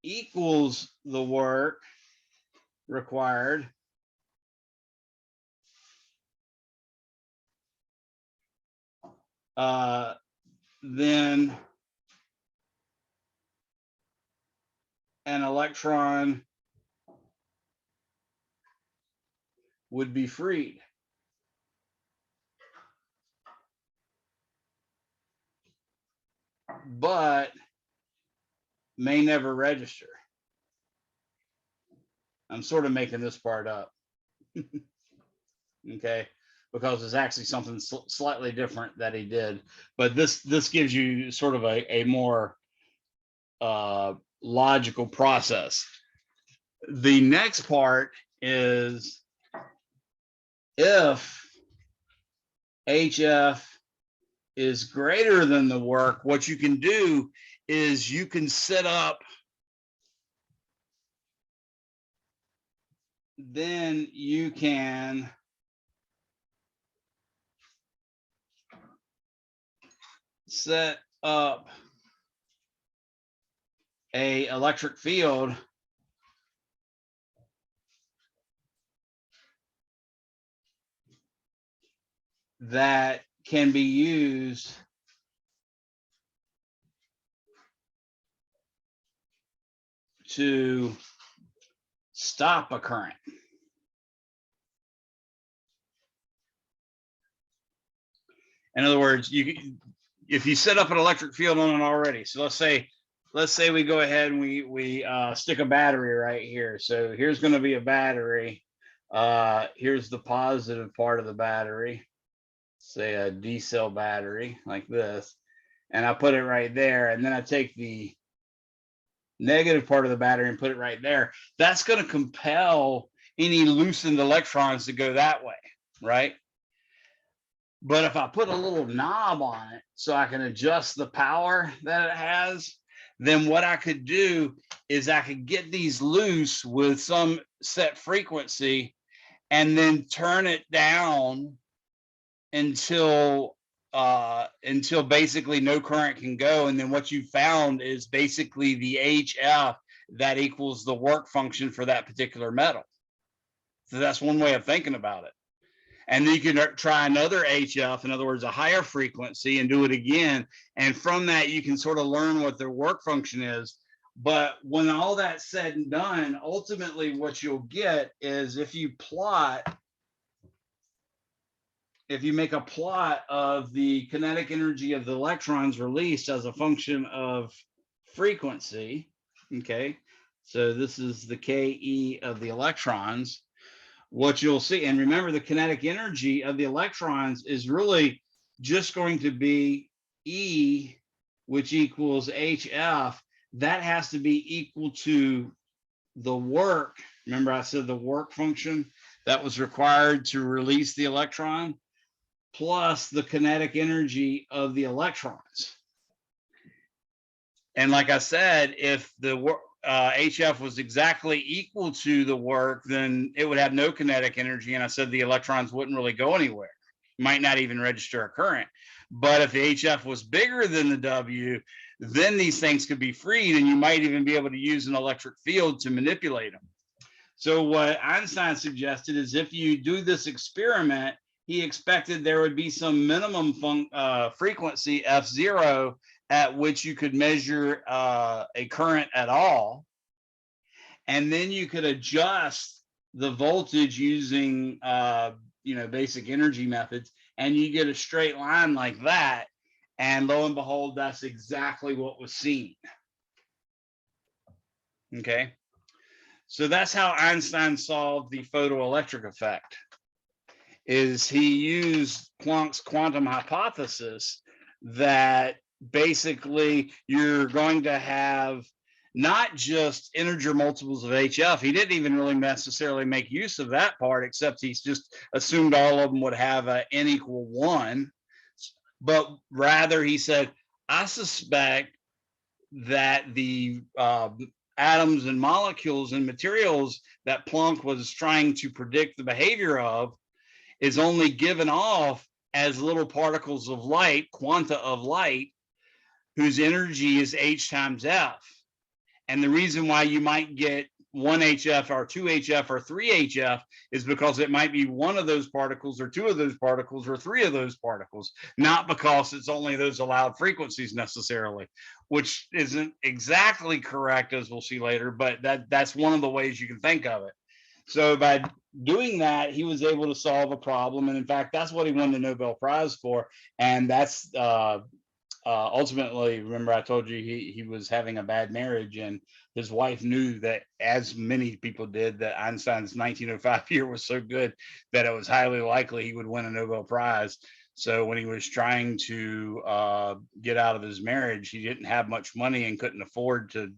equals the work required, then an electron would be freed. But may never register. I'm sort of making this part up. Okay, because it's actually something slightly different that he did. But this gives you sort of a more logical process. The next part is if HF is greater than the work, what you can do is you can set up, then you can set up a electric field that can be used to stop a current. In other words, if you set up an electric field on it already, so let's say we go ahead and we stick a battery right here. So here's going to be a battery. Here's the positive part of the battery, say a D cell battery like this, and I put it right there, and then I take the negative part of the battery and put it right there. That's going to compel any loosened electrons to go that way, right? But if I put a little knob on it so I can adjust the power that it has, then what I could do is I could get these loose with some set frequency and then turn it down until basically no current can go. And then what you found is basically the HF that equals the work function for that particular metal. So that's one way of thinking about it. And then you can try another HF, in other words, a higher frequency, and do it again. And from that, you can sort of learn what their work function is. But when all that's said and done, ultimately what you'll get is if you make a plot of the kinetic energy of the electrons released as a function of frequency, okay, so this is the KE of the electrons, what you'll see, and remember the kinetic energy of the electrons is really just going to be E, which equals HF. That has to be equal to the work. Remember I said the work function that was required to release the electron, plus the kinetic energy of the electrons. And like I said, if the HF was exactly equal to the work, then it would have no kinetic energy. And I said the electrons wouldn't really go anywhere, might not even register a current. But if the HF was bigger than the W, then these things could be freed, and you might even be able to use an electric field to manipulate them. So what Einstein suggested is if you do this experiment, he expected there would be some minimum frequency F0 at which you could measure a current at all. And then you could adjust the voltage using basic energy methods, and you get a straight line like that. And lo and behold, that's exactly what was seen. Okay. So that's how Einstein solved the photoelectric effect. Is he used Planck's quantum hypothesis that basically you're going to have not just integer multiples of HF. He didn't even really necessarily make use of that part, except he's just assumed all of them would have a n equal 1. But rather he said, I suspect that the atoms and molecules and materials that Planck was trying to predict the behavior of is only given off as little particles of light, quanta of light, whose energy is h times f. And the reason why you might get 1 HF or 2 HF or 3 HF is because it might be one of those particles or two of those particles or three of those particles, not because it's only those allowed frequencies necessarily, which isn't exactly correct, as we'll see later, but that's one of the ways you can think of it. So by doing that, he was able to solve a problem. And in fact, that's what he won the Nobel Prize for. And that's ultimately, remember I told you he was having a bad marriage, and his wife knew that, as many people did, that Einstein's 1905 year was so good that it was highly likely he would win a Nobel Prize. So when he was trying to get out of his marriage, he didn't have much money and couldn't afford to,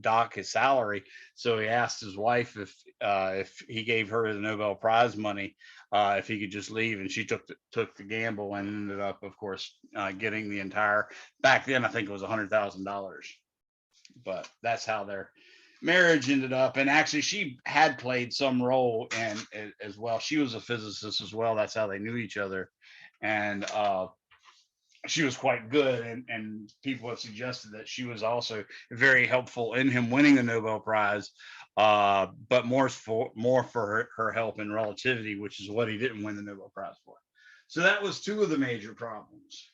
dock his salary. So he asked his wife if he gave her the Nobel Prize money, if he could just leave, and she took the gamble and ended up, of course, getting the entire. Back then, I think it was $100,000. But that's how their marriage ended up. And actually, she had played some role in as well. She was a physicist as well. That's how they knew each other. And she was quite good, and people have suggested that she was also very helpful in him winning the Nobel Prize, but more for her help in relativity, which is what he didn't win the Nobel Prize for. So that was two of the major problems.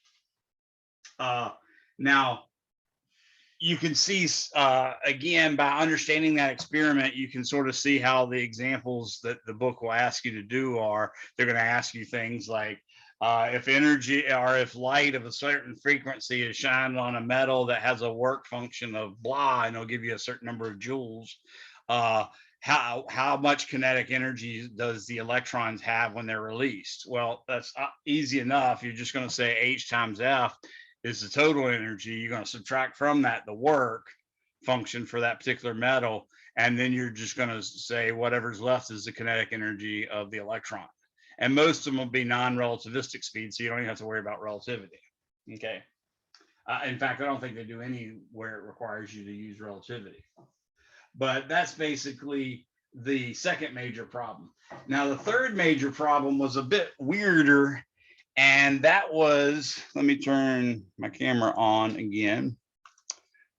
Now, you can see, again, by understanding that experiment, you can sort of see how the examples that the book will ask you to do are, they're going to ask you things like, if energy or if light of a certain frequency is shined on a metal that has a work function of blah, and it'll give you a certain number of joules, how much kinetic energy does the electrons have when they're released? Well, that's easy enough. You're just going to say H times F is the total energy. You're going to subtract from that the work function for that particular metal, and then you're just going to say whatever's left is the kinetic energy of the electron. And most of them will be non-relativistic speeds, so you don't even have to worry about relativity. Okay. In fact, I don't think they do any where it requires you to use relativity. But that's basically the second major problem. Now, the third major problem was a bit weirder, and that was, let me turn my camera on again.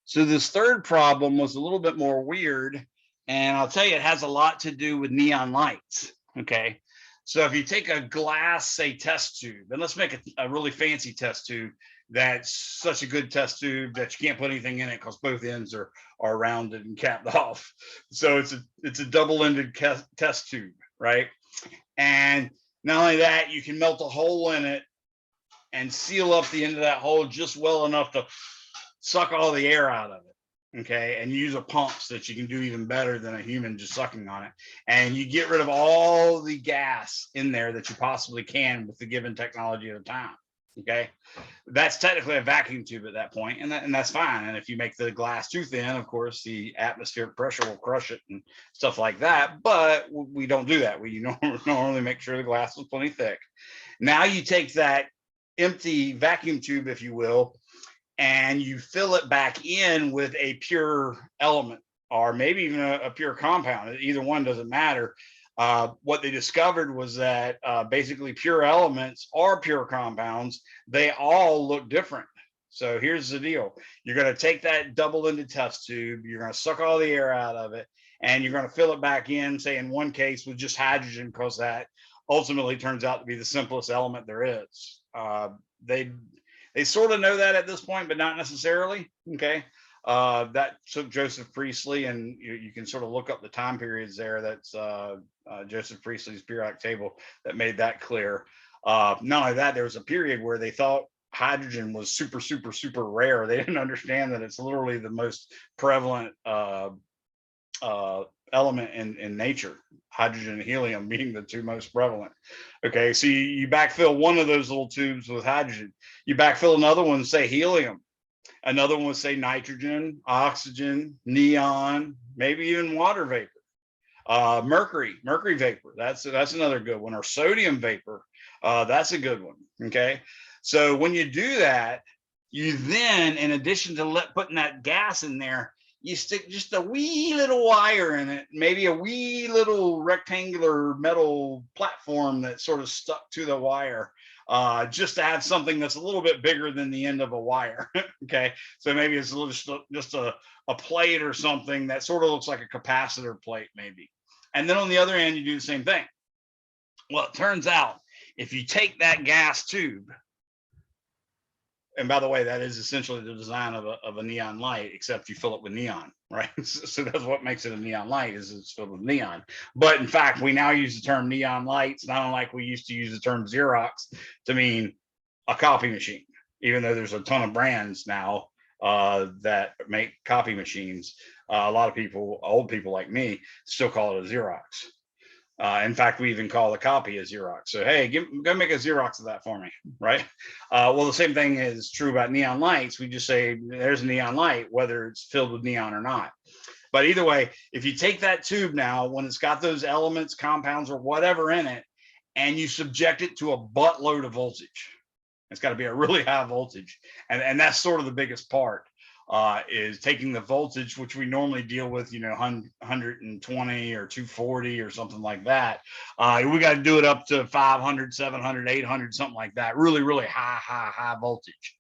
So this third problem was a little bit more weird, and I'll tell you, it has a lot to do with neon lights. Okay. So if you take a glass, say, test tube, and let's make a really fancy test tube that's such a good test tube that you can't put anything in it because both ends are rounded and capped off. So it's a double-ended test tube, right? And not only that, you can melt a hole in it and seal up the end of that hole just well enough to suck all the air out of it. Okay, and use a pump so that you can do even better than a human just sucking on it, and you get rid of all the gas in there that you possibly can with the given technology at the time. Okay, that's technically a vacuum tube at that point, and that's fine. And if you make the glass too thin, of course the atmospheric pressure will crush it and stuff like that, but we don't do that. We normally make sure the glass is plenty thick. Now you take that empty vacuum tube, if you will, and you fill it back in with a pure element, or maybe even a pure compound. Either one doesn't matter. What they discovered was that basically pure elements or pure compounds, they all look different. So here's the deal. You're going to take that double-ended test tube, you're going to suck all the air out of it, and you're going to fill it back in, say in one case with just hydrogen, because that ultimately turns out to be the simplest element there is. They sort of know that at this point, but not necessarily. Okay. That took Joseph Priestley, and you can sort of look up the time periods there. That's Joseph Priestley's periodic table that made that clear. Not only that, there was a period where they thought hydrogen was super, super, super rare. They didn't understand that it's literally the most prevalent element in nature, hydrogen and helium being the two most prevalent. Okay, so you backfill one of those little tubes with hydrogen, you backfill another one, say helium, another one would say nitrogen, oxygen, neon, maybe even water vapor, mercury vapor, that's another good one, or sodium vapor, that's a good one. Okay, so when you do that, you then, in addition to putting that gas in there, you stick just a wee little wire in it, maybe a wee little rectangular metal platform that's sort of stuck to the wire, just to have something that's a little bit bigger than the end of a wire. Okay, so maybe it's just a plate or something that sort of looks like a capacitor plate maybe. And then on the other end, you do the same thing. Well, it turns out if you take that gas tube, and by the way, that is essentially the design of a neon light, except you fill it with neon, right? So that's what makes it a neon light, is it's filled with neon. But in fact, we now use the term neon lights, not unlike we used to use the term Xerox to mean a copy machine, even though there's a ton of brands now that make copy machines. A lot of people, old people like me, still call it a Xerox. In fact, we even call a copy a Xerox. So, hey, go make a Xerox of that for me, right? Well, the same thing is true about neon lights. We just say there's a neon light, whether it's filled with neon or not. But either way, if you take that tube now, when it's got those elements, compounds, or whatever in it, and you subject it to a buttload of voltage, it's got to be a really high voltage. And that's sort of the biggest part. is taking the voltage, which we normally deal with, 120 or 240 or something like that. We got to do it up to 500, 700, 800, something like that. Really, really high voltage.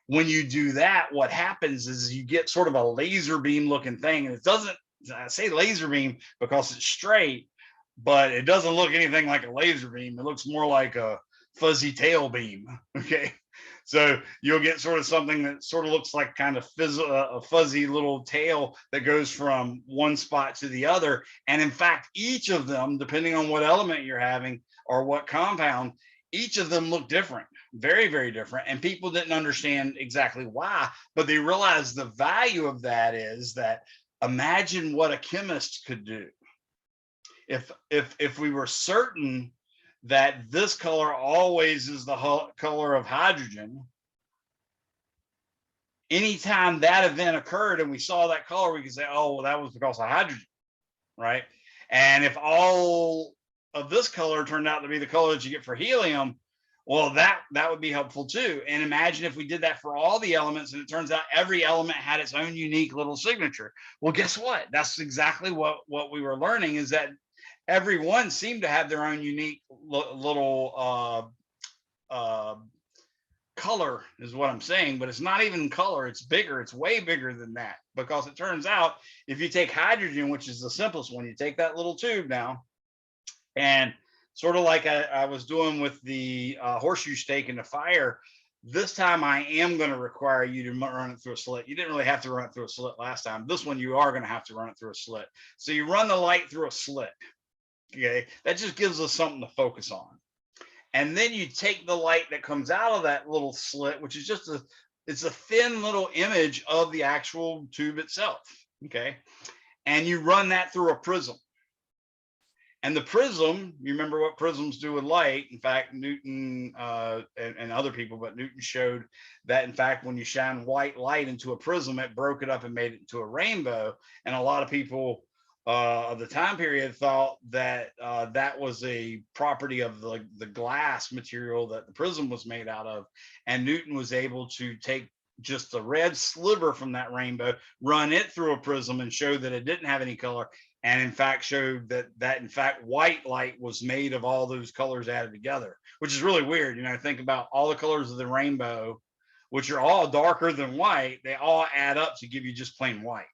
When you do that, what happens is you get sort of a laser beam looking thing. And it doesn't, I say laser beam because it's straight, but it doesn't look anything like a laser beam. It looks more like a fuzzy tail beam. Okay. So you'll get sort of something that sort of looks like kind of a fuzzy little tail that goes from one spot to the other. And in fact, each of them, depending on what element you're having or what compound, each of them look different, very, very different. And people didn't understand exactly why, but they realized the value of that is that imagine what a chemist could do. If we were certain that this color always is the color of hydrogen, anytime that event occurred and we saw that color, we could say, oh, well, that was because of hydrogen, right? And if all of this color turned out to be the color that you get for helium, well, that would be helpful too. And imagine if we did that for all the elements and it turns out every element had its own unique little signature. Well, guess what? That's exactly what we were learning, is that everyone seemed to have their own unique little color, is what I'm saying. But it's not even color, it's bigger, it's way bigger than that, because it turns out if you take hydrogen, which is the simplest one, you take that little tube now, and sort of like I was doing with the horseshoe stake in the fire, this time I am going to require you to run it through a slit. You didn't really have to run it through a slit last time. This one you are going to have to run it through a slit. So you run the light through a slit. Okay, that just gives us something to focus on. And then you take the light that comes out of that little slit, which is just it's a thin little image of the actual tube itself. Okay, and you run that through a prism. And the prism, you remember what prisms do with light. In fact, Newton and other people, but Newton showed that, in fact, when you shine white light into a prism, it broke it up and made it into a rainbow. And a lot of people of the time period thought that that was a property of the glass material that the prism was made out of. And Newton was able to take just a red sliver from that rainbow, run it through a prism, and show that it didn't have any color. And in fact showed that in fact white light was made of all those colors added together, which is really weird. Think about all the colors of the rainbow, which are all darker than white. They all add up to give you just plain white.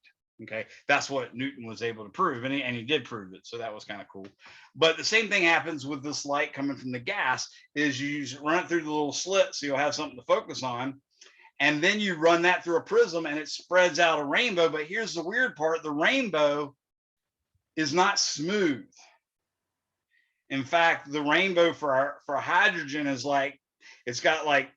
Okay, that's what Newton was able to prove, and he did prove it. So that was kind of cool. But the same thing happens with this light coming from the gas, is you run it through the little slit so you'll have something to focus on. And then you run that through a prism and it spreads out a rainbow. But here's the weird part: the rainbow is not smooth. In fact, the rainbow for hydrogen is it's got like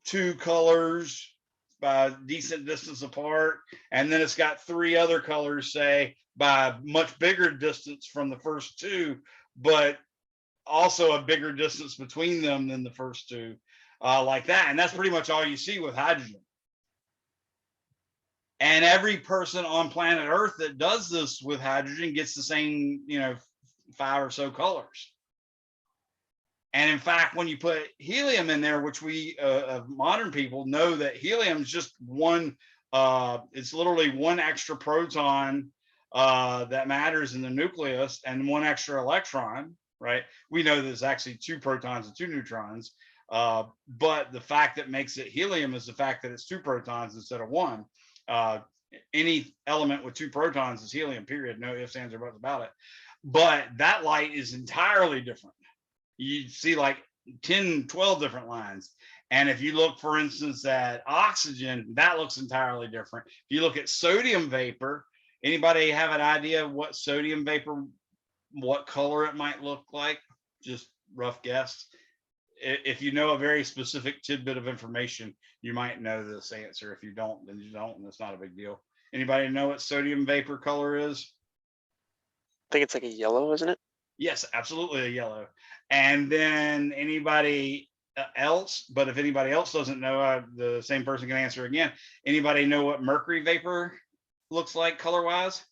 two colors by a decent distance apart, and then it's got three other colors, say, by a much bigger distance from the first two, but also a bigger distance between them than the first two, like that. And that's pretty much all you see with hydrogen. And every person on planet Earth that does this with hydrogen gets the same, 5 or so colors. And in fact, when you put helium in there, which we modern people know that helium is just one, it's literally one extra proton that matters in the nucleus and one extra electron, right? We know there's actually 2 protons and 2 neutrons. But the fact that makes it helium is the fact that it's 2 protons instead of 1. Any element with 2 protons is helium, period. No ifs, ands, or buts about it. But that light is entirely different. You see like 10, 12 different lines. And if you look, for instance, at oxygen, that looks entirely different. If you look at sodium vapor, anybody have an idea of what sodium vapor, what color it might look like? Just rough guess. If you know a very specific tidbit of information, you might know this answer. If you don't, then you don't, and it's not a big deal. Anybody know what sodium vapor color is? I think it's like a yellow, isn't it? Yes, absolutely a yellow. And then anybody else, but if anybody else doesn't know, the same person can answer again. Anybody know what mercury vapor looks like color-wise?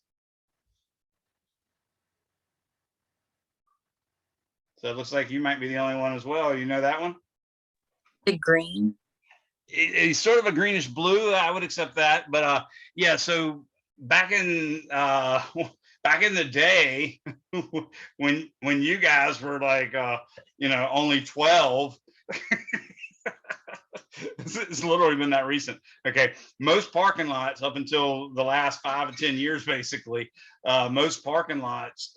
So it looks like you might be the only one as well. You know that one? The green. It's sort of a greenish blue. I would accept that, but yeah. So back in back in the day, when you guys were like only 12, it's literally been that recent. Okay, most parking lots up until the last 5 or 10 years, basically, most parking lots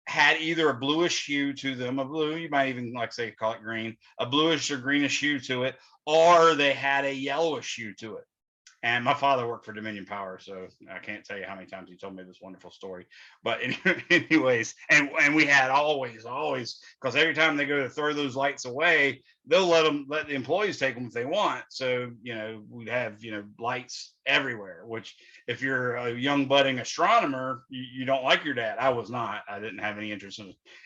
had either a bluish hue to them, a blue, you might even like say call it green, a bluish or greenish hue to it, or they had a yellowish hue to it. And my father worked for Dominion Power, so I can't tell you how many times he told me this wonderful story. But anyways, and we had always, because every time they go to throw those lights away, they'll let the employees take them if they want. So we'd have lights everywhere. Which, if you're a young budding astronomer, you don't like your dad. I was not. I didn't have any interest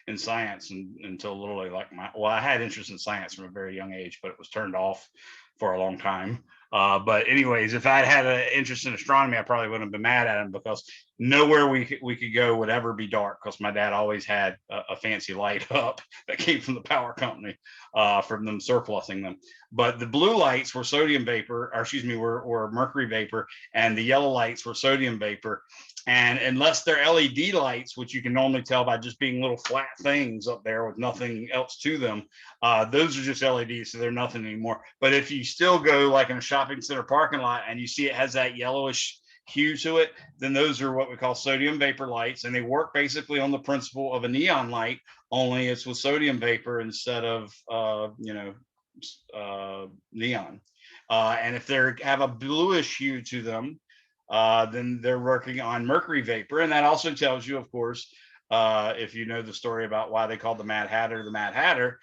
in science until literally like I had interest in science from a very young age, but it was turned off for a long time. But anyways, if I'd had an interest in astronomy, I probably wouldn't have been mad at him, because nowhere we could go would ever be dark, because my dad always had a fancy light up that came from the power company, from them surplusing them. But the blue lights were sodium vapor, or excuse me, were mercury vapor, and the yellow lights were sodium vapor. And unless they're LED lights, which you can normally tell by just being little flat things up there with nothing else to them, those are just LEDs, so they're nothing anymore. But if you still go like in a shopping center parking lot and you see it has that yellowish hue to it, then those are what we call sodium vapor lights, and they work basically on the principle of a neon light, only it's with sodium vapor instead of neon. And if they have a bluish hue to them, then they're working on mercury vapor. And that also tells you, of course, if you know the story about why they called the Mad Hatter the Mad Hatter,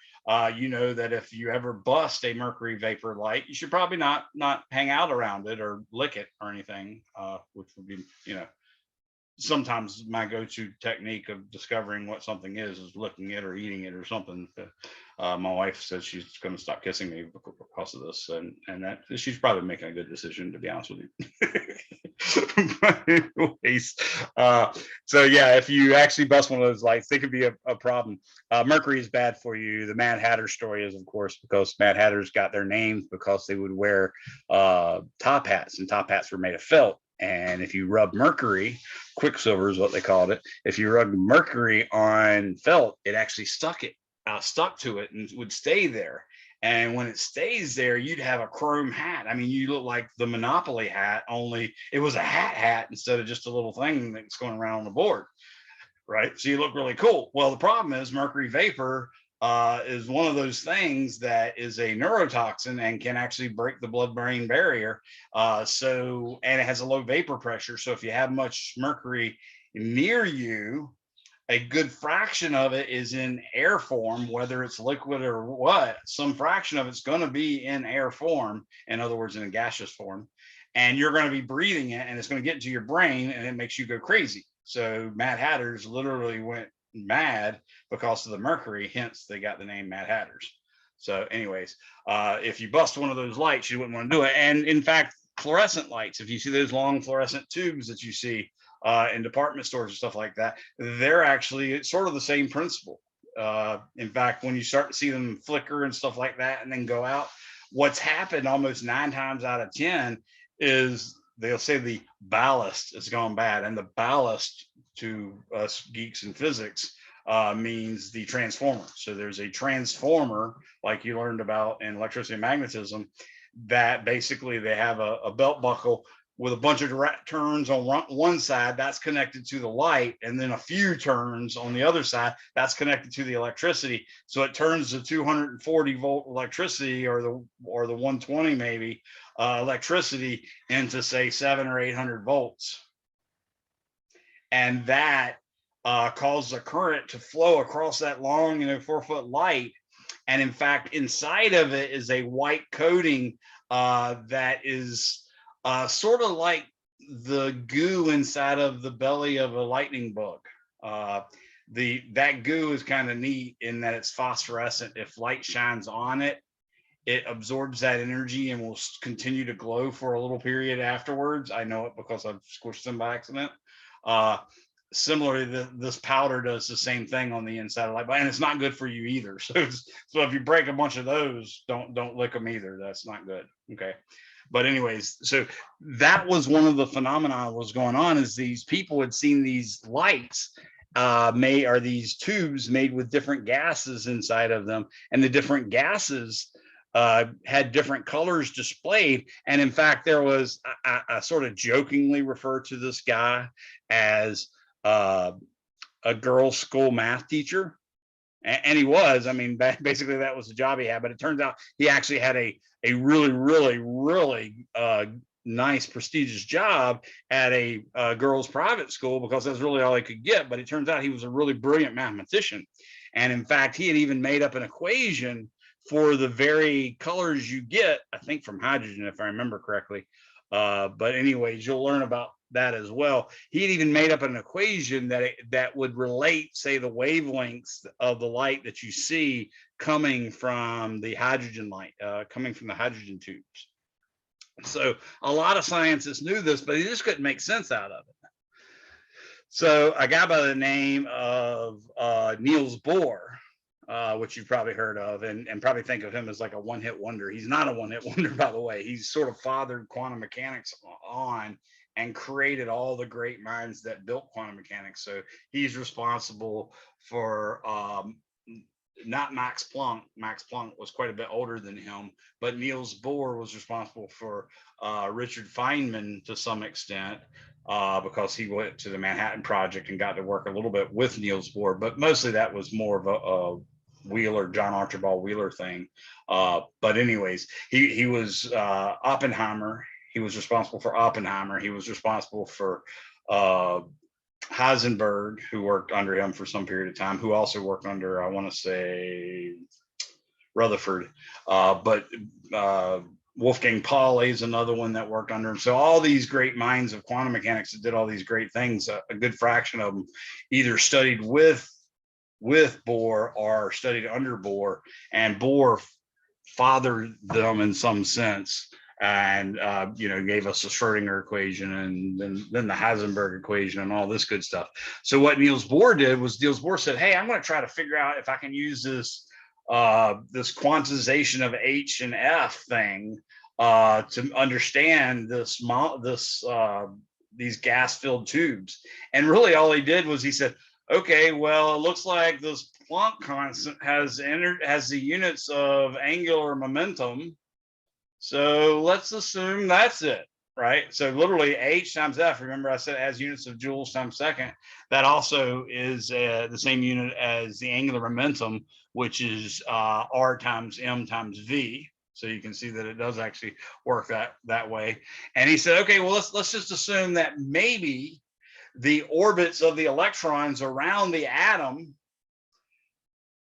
you know that if you ever bust a mercury vapor light, you should probably not hang out around it or lick it or anything, which would be, sometimes my go-to technique of discovering what something is looking it or eating it or something. My wife says she's going to stop kissing me because of this, and that she's probably making a good decision, to be honest with you. But anyways, so yeah, if you actually bust one of those lights, they could be a problem. Mercury is bad for you. The Mad Hatter story is, of course, because Mad Hatters got their names because they would wear top hats, and top hats were made of felt. And if you rub mercury, quicksilver is what they called it, if you rub mercury on felt, it actually stuck to it and would stay there. And when it stays there, you'd have a chrome hat. I mean, you look like the Monopoly hat, only it was a hat instead of just a little thing that's going around on the board, right? So you look really cool. Well, the problem is mercury vapor is one of those things that is a neurotoxin and can actually break the blood-brain barrier. And it has a low vapor pressure. So if you have much mercury near you, a good fraction of it is in air form, whether it's liquid or what. Some fraction of it's going to be in air form, in other words, in a gaseous form, and you're going to be breathing it, and it's going to get into your brain, and it makes you go crazy. So Mad Hatters literally went mad because of the mercury, hence they got the name Mad Hatters. So anyways, if you bust one of those lights, you wouldn't want to do it. And in fact, fluorescent lights, if you see those long fluorescent tubes that you see in department stores and stuff like that, they're actually sort of the same principle. In fact, when you start to see them flicker and stuff like that and then go out, what's happened almost 9 times out of 10 is they'll say the ballast has gone bad. And the ballast, to us geeks in physics, means the transformer. So there's a transformer, like you learned about in electricity and magnetism, that basically they have a belt buckle with a bunch of direct turns on one side, that's connected to the light, and then a few turns on the other side, that's connected to the electricity. So it turns the 240 volt electricity, or the 120 maybe electricity, into say 700 or 800 volts, and that causes a current to flow across that long 4-foot light. And in fact, inside of it is a white coating that is sort of like the goo inside of the belly of a lightning bug. That goo is kind of neat in that it's phosphorescent. If light shines on it, it absorbs that energy and will continue to glow for a little period afterwards. I know it because I've squished them by accident. similarly, this powder does the same thing on the inside of light bulb, and it's not good for you either. So if you break a bunch of those, don't lick them either. That's not good. Okay. But anyways, so that was one of the phenomena that was going on, is these people had seen these lights made, or these tubes made with different gases inside of them, and the different gases had different colors displayed. And in fact, there was, I sort of jokingly refer to this guy as a girls' school math teacher. And he was, I mean, basically that was the job he had. But it turns out he actually had a really, really, really nice, prestigious job at a girls' private school, because that's really all he could get. But it turns out he was a really brilliant mathematician. And in fact, he had even made up an equation for the very colors you get, I think, from hydrogen, if I remember correctly. But anyways, you'll learn about that as well. He had even made up an equation that would relate, say, the wavelengths of the light that you see coming from the hydrogen light, coming from the hydrogen tubes. So a lot of scientists knew this, but he just couldn't make sense out of it. So a guy by the name of Niels Bohr, which you've probably heard of, and probably think of him as like a one-hit wonder. He's not a one-hit wonder, by the way. He's sort of fathered quantum mechanics on and created all the great minds that built quantum mechanics. So he's responsible for not Max Planck. Max Planck was quite a bit older than him, but Niels Bohr was responsible for Richard Feynman to some extent, because he went to the Manhattan Project and got to work a little bit with Niels Bohr, but mostly that was more of a Wheeler, John Archibald Wheeler thing. But anyways, he was Oppenheimer. He was responsible for Oppenheimer. He was responsible for Heisenberg, who worked under him for some period of time, who also worked under, I want to say, Rutherford. But Wolfgang Pauli is another one that worked under him. So all these great minds of quantum mechanics that did all these great things, a good fraction of them either studied with Bohr or studied under Bohr, and Bohr fathered them in some sense, and gave us the Schrodinger equation, and then the Heisenberg equation and all this good stuff. So what Niels Bohr did was, Niels Bohr said, hey, I'm going to try to figure out if I can use this quantization of H and F thing to understand these gas-filled tubes. And really all he did was he said, okay, well, it looks like this Planck constant has the units of angular momentum. So let's assume that's it, right? So literally H times F, remember I said it has units of joules times second. That also is the same unit as the angular momentum, which is R times M times V. So you can see that it does actually work that way. And he said, okay, well, let's just assume that maybe the orbits of the electrons around the atom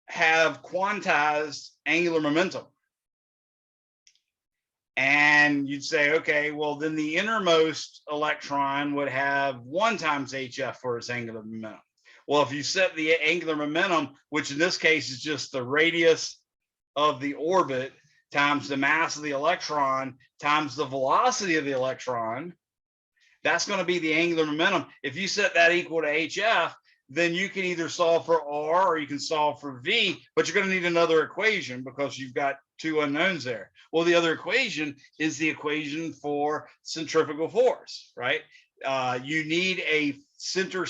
have quantized angular momentum. And you'd say, okay, well, then the innermost electron would have 1 times HF for its angular momentum. Well, if you set the angular momentum, which in this case is just the radius of the orbit times the mass of the electron times the velocity of the electron, that's going to be the angular momentum. If you set that equal to HF, then you can either solve for R or you can solve for V, but you're going to need another equation because you've got 2 unknowns there. Well, the other equation is the equation for centrifugal force, right? You need a centripetal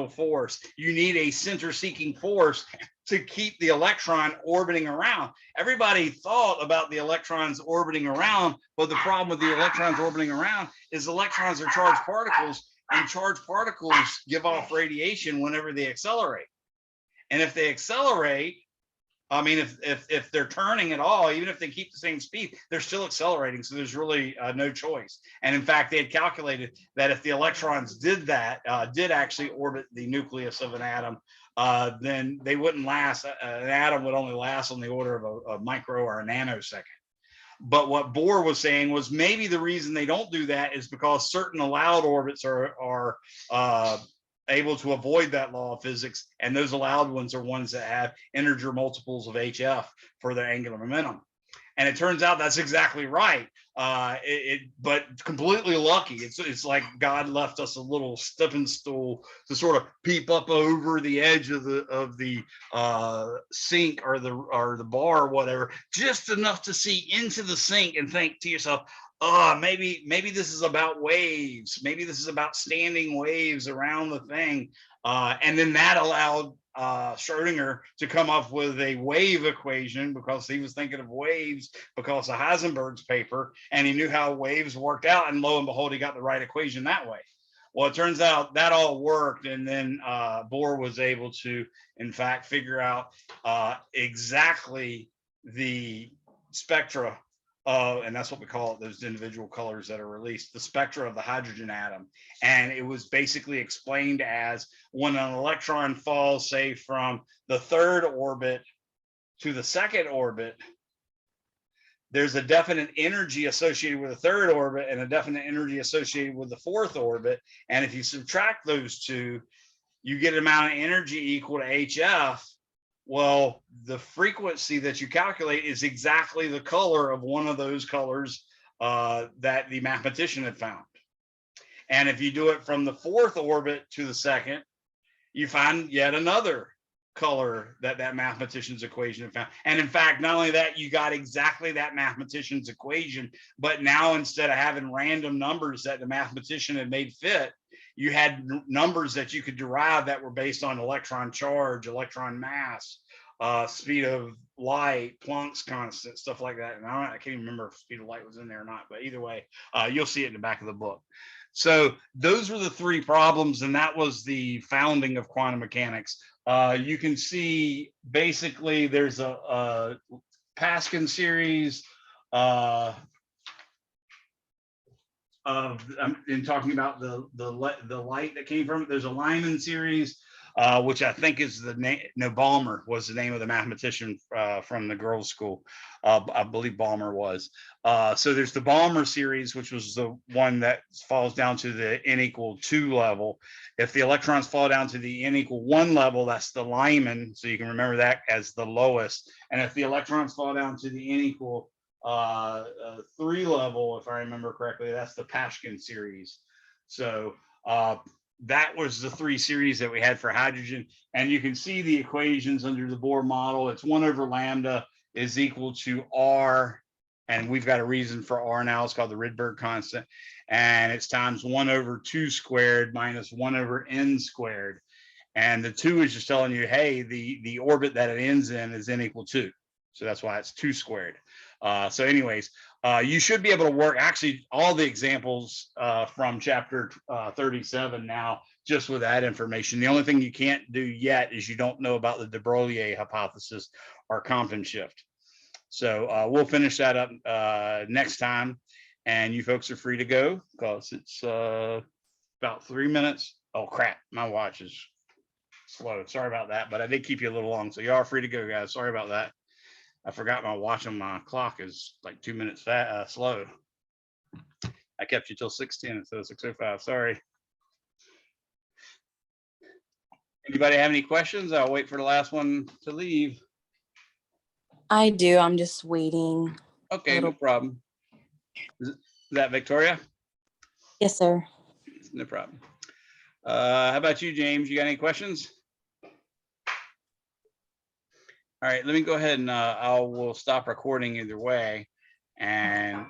force. You need a center-seeking force to keep the electron orbiting around. Everybody thought about the electrons orbiting around, but the problem with the electrons orbiting around is electrons are charged particles, and charged particles give off radiation whenever they accelerate. And if they accelerate, I mean, if they're turning at all, even if they keep the same speed, they're still accelerating. So there's really no choice. And in fact, they had calculated that if the electrons did actually orbit the nucleus of an atom, then they wouldn't last. An atom would only last on the order of a micro or a nanosecond. But what Bohr was saying was maybe the reason they don't do that is because certain allowed orbits are able to avoid that law of physics, and those allowed ones are ones that have integer multiples of HF for their angular momentum. And it turns out that's exactly right. But completely lucky. It's like God left us a little stepping stool to sort of peep up over the edge of the sink or the bar or whatever, just enough to see into the sink and think to yourself, maybe this is about waves. Maybe this is about standing waves around the thing. And then that allowed Schrodinger to come up with a wave equation, because he was thinking of waves because of Heisenberg's paper, and he knew how waves worked out, and lo and behold, he got the right equation that way. Well, it turns out that all worked, and then Bohr was able to, in fact, figure out exactly the spectra and that's what we call it, those individual colors that are released, the spectra of the hydrogen atom. And it was basically explained as when an electron falls, say, from the third orbit to the second orbit, there's a definite energy associated with the third orbit and a definite energy associated with the fourth orbit. And if you subtract those two, you get an amount of energy equal to HF. Well, the frequency that you calculate is exactly the color of one of those colors that the mathematician had found. And if you do it from the fourth orbit to the second, you find yet another color that mathematician's equation had found. And in fact, not only that, you got exactly that mathematician's equation, but now instead of having random numbers that the mathematician had made fit, you had numbers that you could derive that were based on electron charge, electron mass, speed of light, Planck's constant, stuff like that. And I can't even remember if speed of light was in there or not, but either way, you'll see it in the back of the book. So those were the three problems, and that was the founding of quantum mechanics. You can see basically there's a Paskin series in talking about the light that came from it. There's a Lyman series, which I think is the name. No, Balmer was the name of the mathematician from the girls' school. I believe Balmer was. So there's the Balmer series, which was the one that falls down to the n equal 2 level. If the electrons fall down to the n equal 1 level, that's the Lyman. So you can remember that as the lowest. And if the electrons fall down to the n equal 3 level, if I remember correctly, that's the Paskin series. So that was the 3 series that we had for hydrogen. And you can see the equations under the Bohr model. It's 1 over lambda is equal to R, and we've got a reason for R now. It's called the Rydberg constant, and it's times 1 over 2 squared minus 1 over n squared. And the 2 is just telling you, hey, the orbit that it ends in is n equal 2. So that's why it's 2 squared. So anyways, you should be able to work actually all the examples from chapter 37 now, just with that information. The only thing you can't do yet is you don't know about the de Broglie hypothesis or Compton shift. So we'll finish that up next time, and you folks are free to go because it's about 3 minutes. Oh crap, my watch is slow. Sorry about that, but I did keep you a little long, so you are free to go, guys. Sorry about that. I forgot my watch on my clock is like 2 minutes slow. I kept you till 6:10 instead of 6:05. Sorry. Anybody have any questions? I'll wait for the last one to leave. I do. I'm just waiting. Okay, no problem. Is that Victoria? Yes, sir. No problem. How about you, James? You got any questions? All right, let me go ahead and we'll stop recording either way. And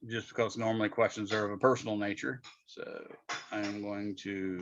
just because normally questions are of a personal nature. So I'm going to